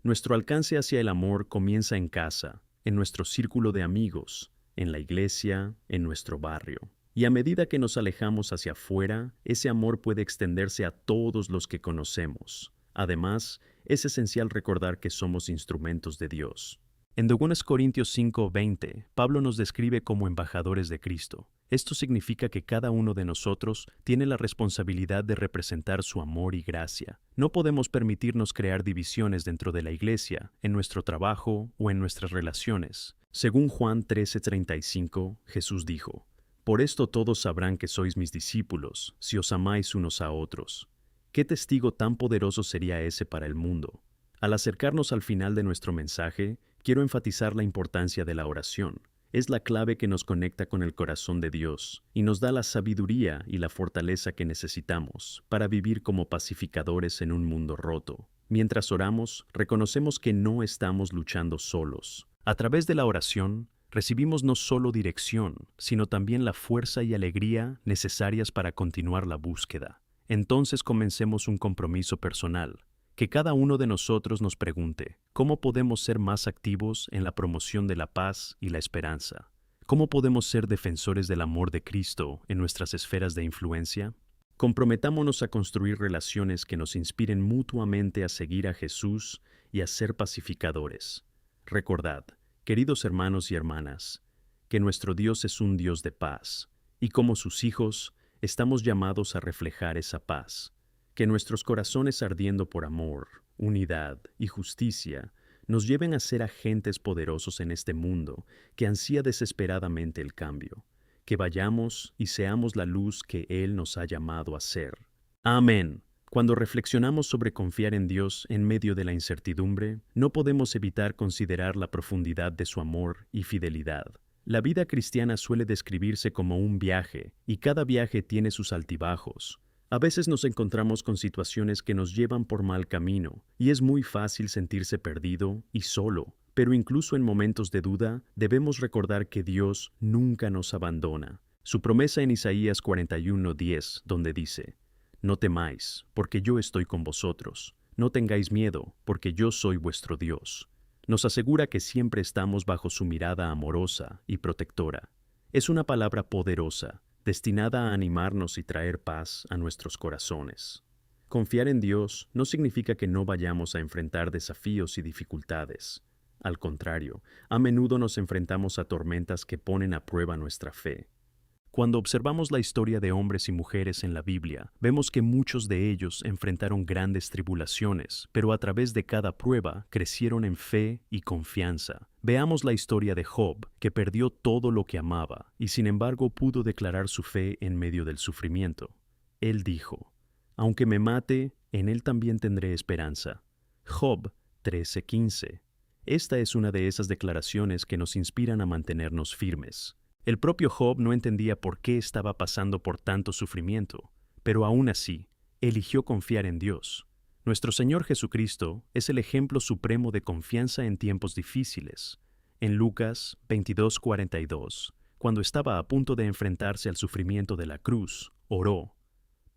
Nuestro alcance hacia el amor comienza en casa, en nuestro círculo de amigos, en la iglesia, en nuestro barrio. Y a medida que nos alejamos hacia afuera, ese amor puede extenderse a todos los que conocemos. Además, es esencial recordar que somos instrumentos de Dios. En 2 Corintios 5:20, Pablo nos describe como embajadores de Cristo. Esto significa que cada uno de nosotros tiene la responsabilidad de representar su amor y gracia. No podemos permitirnos crear divisiones dentro de la iglesia, en nuestro trabajo o en nuestras relaciones. Según Juan 13:35, Jesús dijo: por esto todos sabrán que sois mis discípulos, si os amáis unos a otros. ¿Qué testigo tan poderoso sería ese para el mundo? Al acercarnos al final de nuestro mensaje, quiero enfatizar la importancia de la oración. Es la clave que nos conecta con el corazón de Dios y nos da la sabiduría y la fortaleza que necesitamos para vivir como pacificadores en un mundo roto. Mientras oramos, reconocemos que no estamos luchando solos. A través de la oración, recibimos no solo dirección, sino también la fuerza y alegría necesarias para continuar la búsqueda. Entonces comencemos un compromiso personal. Que cada uno de nosotros nos pregunte: ¿cómo podemos ser más activos en la promoción de la paz y la esperanza? ¿Cómo podemos ser defensores del amor de Cristo en nuestras esferas de influencia? Comprometámonos a construir relaciones que nos inspiren mutuamente a seguir a Jesús y a ser pacificadores. Recordad, queridos hermanos y hermanas, que nuestro Dios es un Dios de paz, y como sus hijos, estamos llamados a reflejar esa paz. Que nuestros corazones ardiendo por amor, unidad y justicia nos lleven a ser agentes poderosos en este mundo que ansía desesperadamente el cambio. Que vayamos y seamos la luz que Él nos ha llamado a ser. Amén. Cuando reflexionamos sobre confiar en Dios en medio de la incertidumbre, no podemos evitar considerar la profundidad de su amor y fidelidad. La vida cristiana suele describirse como un viaje, y cada viaje tiene sus altibajos. A veces nos encontramos con situaciones que nos llevan por mal camino, y es muy fácil sentirse perdido y solo. Pero incluso en momentos de duda, debemos recordar que Dios nunca nos abandona. Su promesa en Isaías 41:10, donde dice: no temáis, porque yo estoy con vosotros. No tengáis miedo, porque yo soy vuestro Dios. Nos asegura que siempre estamos bajo su mirada amorosa y protectora. Es una palabra poderosa, destinada a animarnos y traer paz a nuestros corazones. Confiar en Dios no significa que no vayamos a enfrentar desafíos y dificultades. Al contrario, a menudo nos enfrentamos a tormentas que ponen a prueba nuestra fe. Cuando observamos la historia de hombres y mujeres en la Biblia, vemos que muchos de ellos enfrentaron grandes tribulaciones, pero a través de cada prueba crecieron en fe y confianza. Veamos la historia de Job, que perdió todo lo que amaba, y sin embargo pudo declarar su fe en medio del sufrimiento. Él dijo: aunque me mate, en él también tendré esperanza. Job 13:15. Esta es una de esas declaraciones que nos inspiran a mantenernos firmes. El propio Job no entendía por qué estaba pasando por tanto sufrimiento, pero aún así, eligió confiar en Dios. Nuestro Señor Jesucristo es el ejemplo supremo de confianza en tiempos difíciles. En Lucas 22:42, cuando estaba a punto de enfrentarse al sufrimiento de la cruz, oró: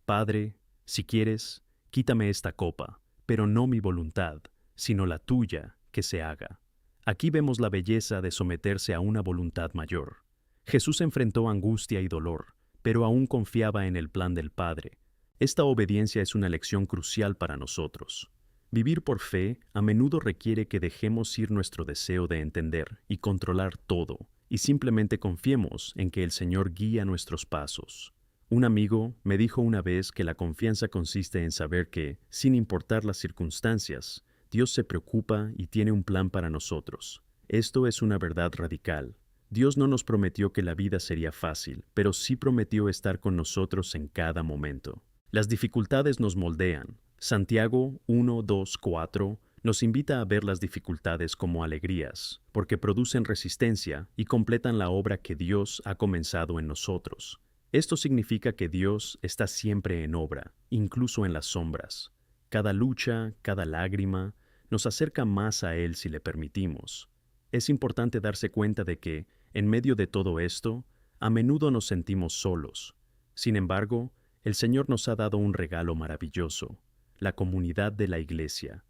Padre, si quieres, quítame esta copa, pero no mi voluntad, sino la tuya, que se haga. Aquí vemos la belleza de someterse a una voluntad mayor. Jesús enfrentó angustia y dolor, pero aún confiaba en el plan del Padre. Esta obediencia es una lección crucial para nosotros. Vivir por fe a menudo requiere que dejemos ir nuestro deseo de entender y controlar todo, y simplemente confiemos en que el Señor guía nuestros pasos. Un amigo me dijo una vez que la confianza consiste en saber que, sin importar las circunstancias, Dios se preocupa y tiene un plan para nosotros. Esto es una verdad radical. Dios no nos prometió que la vida sería fácil, pero sí prometió estar con nosotros en cada momento. Las dificultades nos moldean. Santiago 1:2-4 nos invita a ver las dificultades como alegrías, porque producen resistencia y completan la obra que Dios ha comenzado en nosotros. Esto significa que Dios está siempre en obra, incluso en las sombras. Cada lucha, cada lágrima, nos acerca más a Él si le permitimos. Es importante darse cuenta de que, en medio de todo esto, a menudo nos sentimos solos. Sin embargo, el Señor nos ha dado un regalo maravilloso, la comunidad de la Iglesia.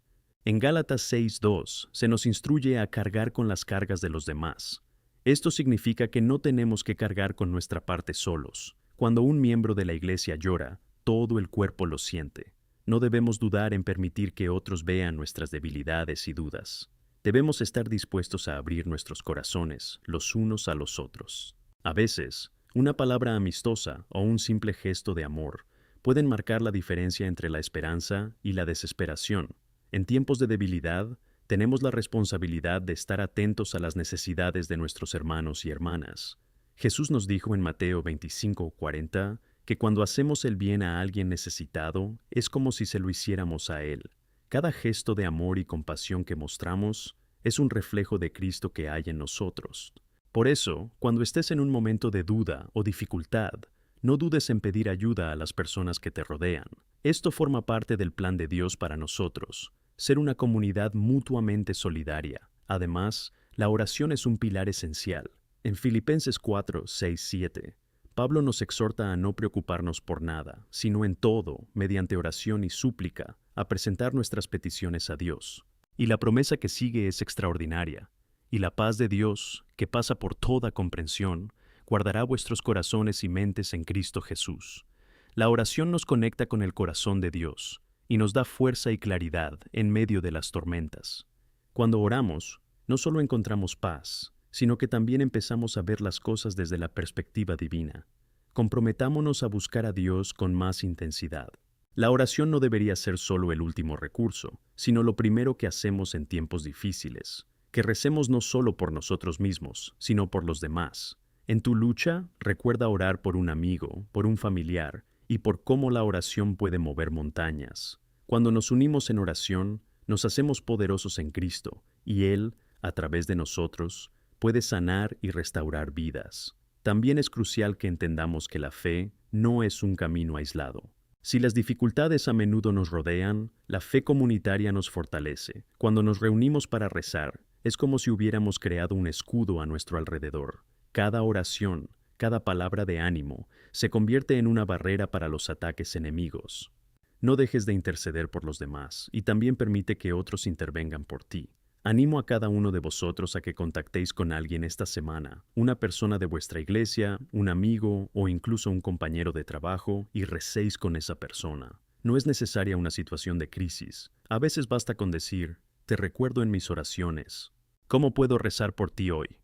En Gálatas 6:2 se nos instruye a cargar con las cargas de los demás. Esto significa que no tenemos que cargar con nuestra parte solos. Cuando un miembro de la Iglesia llora, todo el cuerpo lo siente. No debemos dudar en permitir que otros vean nuestras debilidades y dudas. Debemos estar dispuestos a abrir nuestros corazones los unos a los otros. A veces, una palabra amistosa o un simple gesto de amor pueden marcar la diferencia entre la esperanza y la desesperación. En tiempos de debilidad, tenemos la responsabilidad de estar atentos a las necesidades de nuestros hermanos y hermanas. Jesús nos dijo en Mateo 25:40 que cuando hacemos el bien a alguien necesitado, es como si se lo hiciéramos a Él. Cada gesto de amor y compasión que mostramos es un reflejo de Cristo que hay en nosotros. Por eso, cuando estés en un momento de duda o dificultad, no dudes en pedir ayuda a las personas que te rodean. Esto forma parte del plan de Dios para nosotros, ser una comunidad mutuamente solidaria. Además, la oración es un pilar esencial. En Filipenses 4:6-7, Pablo nos exhorta a no preocuparnos por nada, sino en todo, mediante oración y súplica, a presentar nuestras peticiones a Dios. Y la promesa que sigue es extraordinaria. Y la paz de Dios, que pasa por toda comprensión, guardará vuestros corazones y mentes en Cristo Jesús. La oración nos conecta con el corazón de Dios y nos da fuerza y claridad en medio de las tormentas. Cuando oramos, no solo encontramos paz, sino que también empezamos a ver las cosas desde la perspectiva divina. Comprometámonos a buscar a Dios con más intensidad. La oración no debería ser solo el último recurso, sino lo primero que hacemos en tiempos difíciles. Que recemos no solo por nosotros mismos, sino por los demás. En tu lucha, recuerda orar por un amigo, por un familiar, y por cómo la oración puede mover montañas. Cuando nos unimos en oración, nos hacemos poderosos en Cristo, y Él, a través de nosotros, puede sanar y restaurar vidas. También es crucial que entendamos que la fe no es un camino aislado. Si las dificultades a menudo nos rodean, la fe comunitaria nos fortalece. Cuando nos reunimos para rezar, es como si hubiéramos creado un escudo a nuestro alrededor. Cada oración, cada palabra de ánimo, se convierte en una barrera para los ataques enemigos. No dejes de interceder por los demás y también permite que otros intervengan por ti. Animo a cada uno de vosotros a que contactéis con alguien esta semana, una persona de vuestra iglesia, un amigo o incluso un compañero de trabajo, y recéis con esa persona. No es necesaria una situación de crisis. A veces basta con decir, te recuerdo en mis oraciones. ¿Cómo puedo rezar por ti hoy?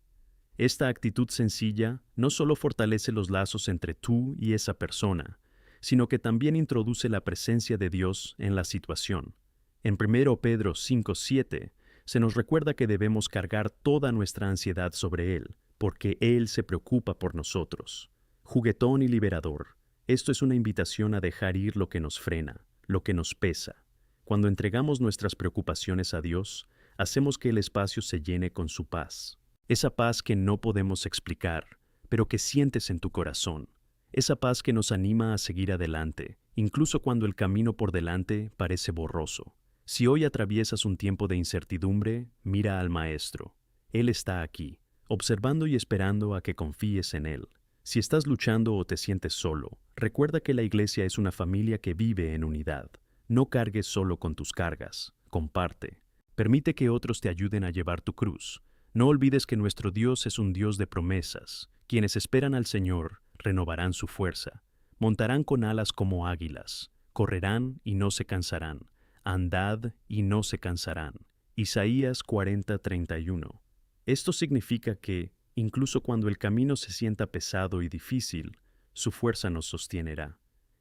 Esta actitud sencilla no solo fortalece los lazos entre tú y esa persona, sino que también introduce la presencia de Dios en la situación. En 1 Pedro 5:7 se nos recuerda que debemos cargar toda nuestra ansiedad sobre Él, porque Él se preocupa por nosotros. Juguetón y liberador, esto es una invitación a dejar ir lo que nos frena, lo que nos pesa. Cuando entregamos nuestras preocupaciones a Dios, hacemos que el espacio se llene con su paz. Esa paz que no podemos explicar, pero que sientes en tu corazón. Esa paz que nos anima a seguir adelante, incluso cuando el camino por delante parece borroso. Si hoy atraviesas un tiempo de incertidumbre, mira al Maestro. Él está aquí, observando y esperando a que confíes en Él. Si estás luchando o te sientes solo, recuerda que la iglesia es una familia que vive en unidad. No cargues solo con tus cargas, comparte. Permite que otros te ayuden a llevar tu cruz. No olvides que nuestro Dios es un Dios de promesas. Quienes esperan al Señor renovarán su fuerza. Montarán con alas como águilas. Correrán y no se cansarán. Andad y no se cansarán. Isaías 40:31. Esto significa que, incluso cuando el camino se sienta pesado y difícil, su fuerza nos sostenerá.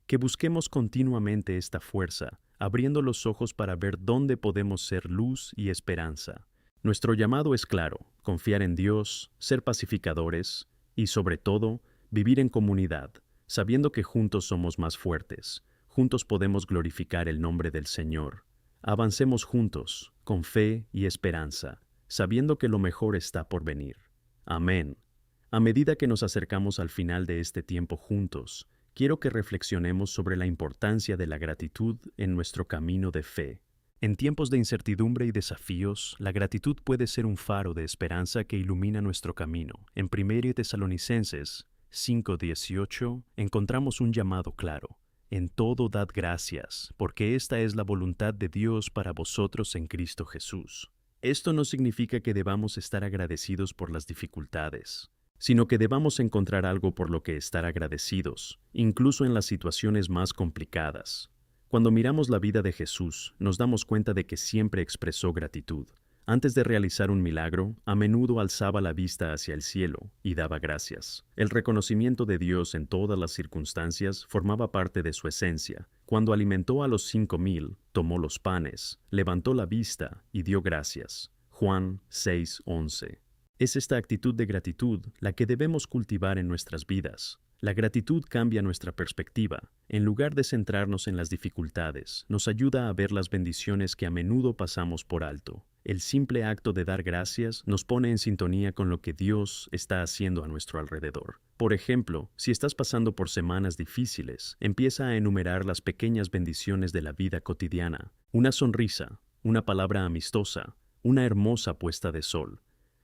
Que busquemos continuamente esta fuerza, abriendo los ojos para ver dónde podemos ser luz y esperanza. Nuestro llamado es claro: confiar en Dios, ser pacificadores y, sobre todo, vivir en comunidad, sabiendo que juntos somos más fuertes. Juntos podemos glorificar el nombre del Señor. Avancemos juntos, con fe y esperanza, sabiendo que lo mejor está por venir. Amén. A medida que nos acercamos al final de este tiempo juntos, quiero que reflexionemos sobre la importancia de la gratitud en nuestro camino de fe. En tiempos de incertidumbre y desafíos, la gratitud puede ser un faro de esperanza que ilumina nuestro camino. En 1 Tesalonicenses 5:18 encontramos un llamado claro. En todo dad gracias, porque esta es la voluntad de Dios para vosotros en Cristo Jesús. Esto no significa que debamos estar agradecidos por las dificultades, sino que debamos encontrar algo por lo que estar agradecidos, incluso en las situaciones más complicadas. Cuando miramos la vida de Jesús, nos damos cuenta de que siempre expresó gratitud. Antes de realizar un milagro, a menudo alzaba la vista hacia el cielo y daba gracias. El reconocimiento de Dios en todas las circunstancias formaba parte de su esencia. Cuando alimentó a los 5,000, tomó los panes, levantó la vista y dio gracias. Juan 6:11. Es esta actitud de gratitud la que debemos cultivar en nuestras vidas. La gratitud cambia nuestra perspectiva. En lugar de centrarnos en las dificultades, nos ayuda a ver las bendiciones que a menudo pasamos por alto. El simple acto de dar gracias nos pone en sintonía con lo que Dios está haciendo a nuestro alrededor. Por ejemplo, si estás pasando por semanas difíciles, empieza a enumerar las pequeñas bendiciones de la vida cotidiana. Una sonrisa, una palabra amistosa, una hermosa puesta de sol.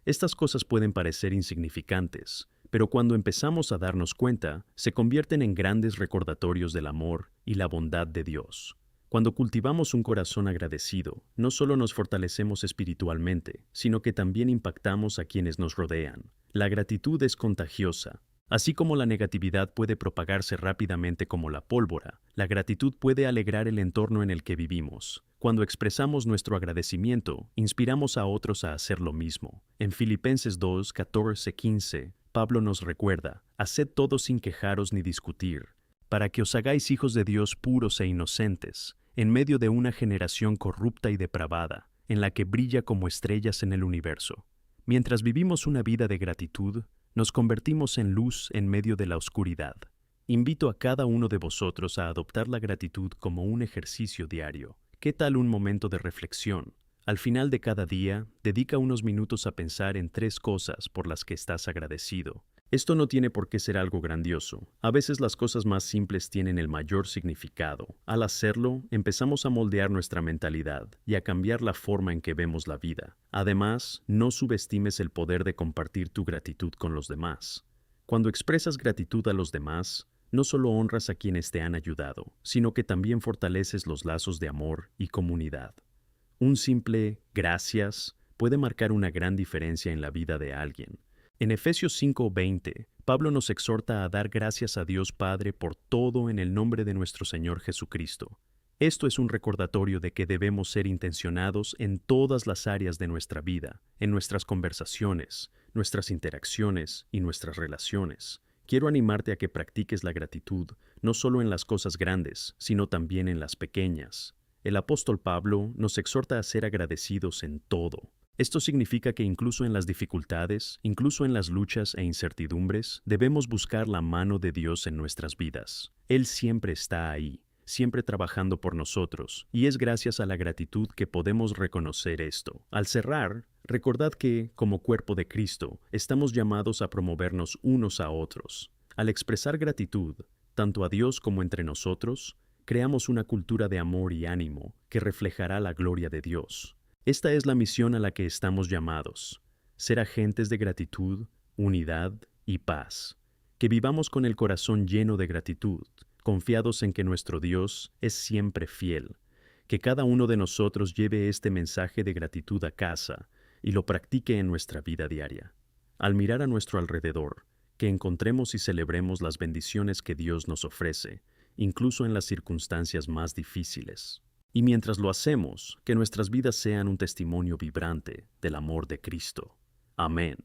Estas cosas pueden parecer insignificantes, pero cuando empezamos a darnos cuenta, se convierten en grandes recordatorios del amor y la bondad de Dios. Cuando cultivamos un corazón agradecido, no solo nos fortalecemos espiritualmente, sino que también impactamos a quienes nos rodean. La gratitud es contagiosa. Así como la negatividad puede propagarse rápidamente como la pólvora, la gratitud puede alegrar el entorno en el que vivimos. Cuando expresamos nuestro agradecimiento, inspiramos a otros a hacer lo mismo. En Filipenses 2:14-15, Pablo nos recuerda: haced todo sin quejaros ni discutir, para que os hagáis hijos de Dios puros e inocentes, en medio de una generación corrupta y depravada, en la que brilla como estrellas en el universo. Mientras vivimos una vida de gratitud, nos convertimos en luz en medio de la oscuridad. Invito a cada uno de vosotros a adoptar la gratitud como un ejercicio diario. ¿Qué tal un momento de reflexión? Al final de cada día, dedica unos minutos a pensar en 3 cosas por las que estás agradecido. Esto no tiene por qué ser algo grandioso. A veces las cosas más simples tienen el mayor significado. Al hacerlo, empezamos a moldear nuestra mentalidad y a cambiar la forma en que vemos la vida. Además, no subestimes el poder de compartir tu gratitud con los demás. Cuando expresas gratitud a los demás, no solo honras a quienes te han ayudado, sino que también fortaleces los lazos de amor y comunidad. Un simple gracias puede marcar una gran diferencia en la vida de alguien. En Efesios 5:20, Pablo nos exhorta a dar gracias a Dios Padre por todo en el nombre de nuestro Señor Jesucristo. Esto es un recordatorio de que debemos ser intencionados en todas las áreas de nuestra vida, en nuestras conversaciones, nuestras interacciones y nuestras relaciones. Quiero animarte a que practiques la gratitud, no solo en las cosas grandes, sino también en las pequeñas. El apóstol Pablo nos exhorta a ser agradecidos en todo. Esto significa que incluso en las dificultades, incluso en las luchas e incertidumbres, debemos buscar la mano de Dios en nuestras vidas. Él siempre está ahí, siempre trabajando por nosotros, y es gracias a la gratitud que podemos reconocer esto. Al cerrar, recordad que, como cuerpo de Cristo, estamos llamados a promovernos unos a otros. Al expresar gratitud, tanto a Dios como entre nosotros, creamos una cultura de amor y ánimo que reflejará la gloria de Dios. Esta es la misión a la que estamos llamados: ser agentes de gratitud, unidad y paz. Que vivamos con el corazón lleno de gratitud, confiados en que nuestro Dios es siempre fiel. Que cada uno de nosotros lleve este mensaje de gratitud a casa y lo practique en nuestra vida diaria. Al mirar a nuestro alrededor, que encontremos y celebremos las bendiciones que Dios nos ofrece, incluso en las circunstancias más difíciles. Y mientras lo hacemos, que nuestras vidas sean un testimonio vibrante del amor de Cristo. Amén.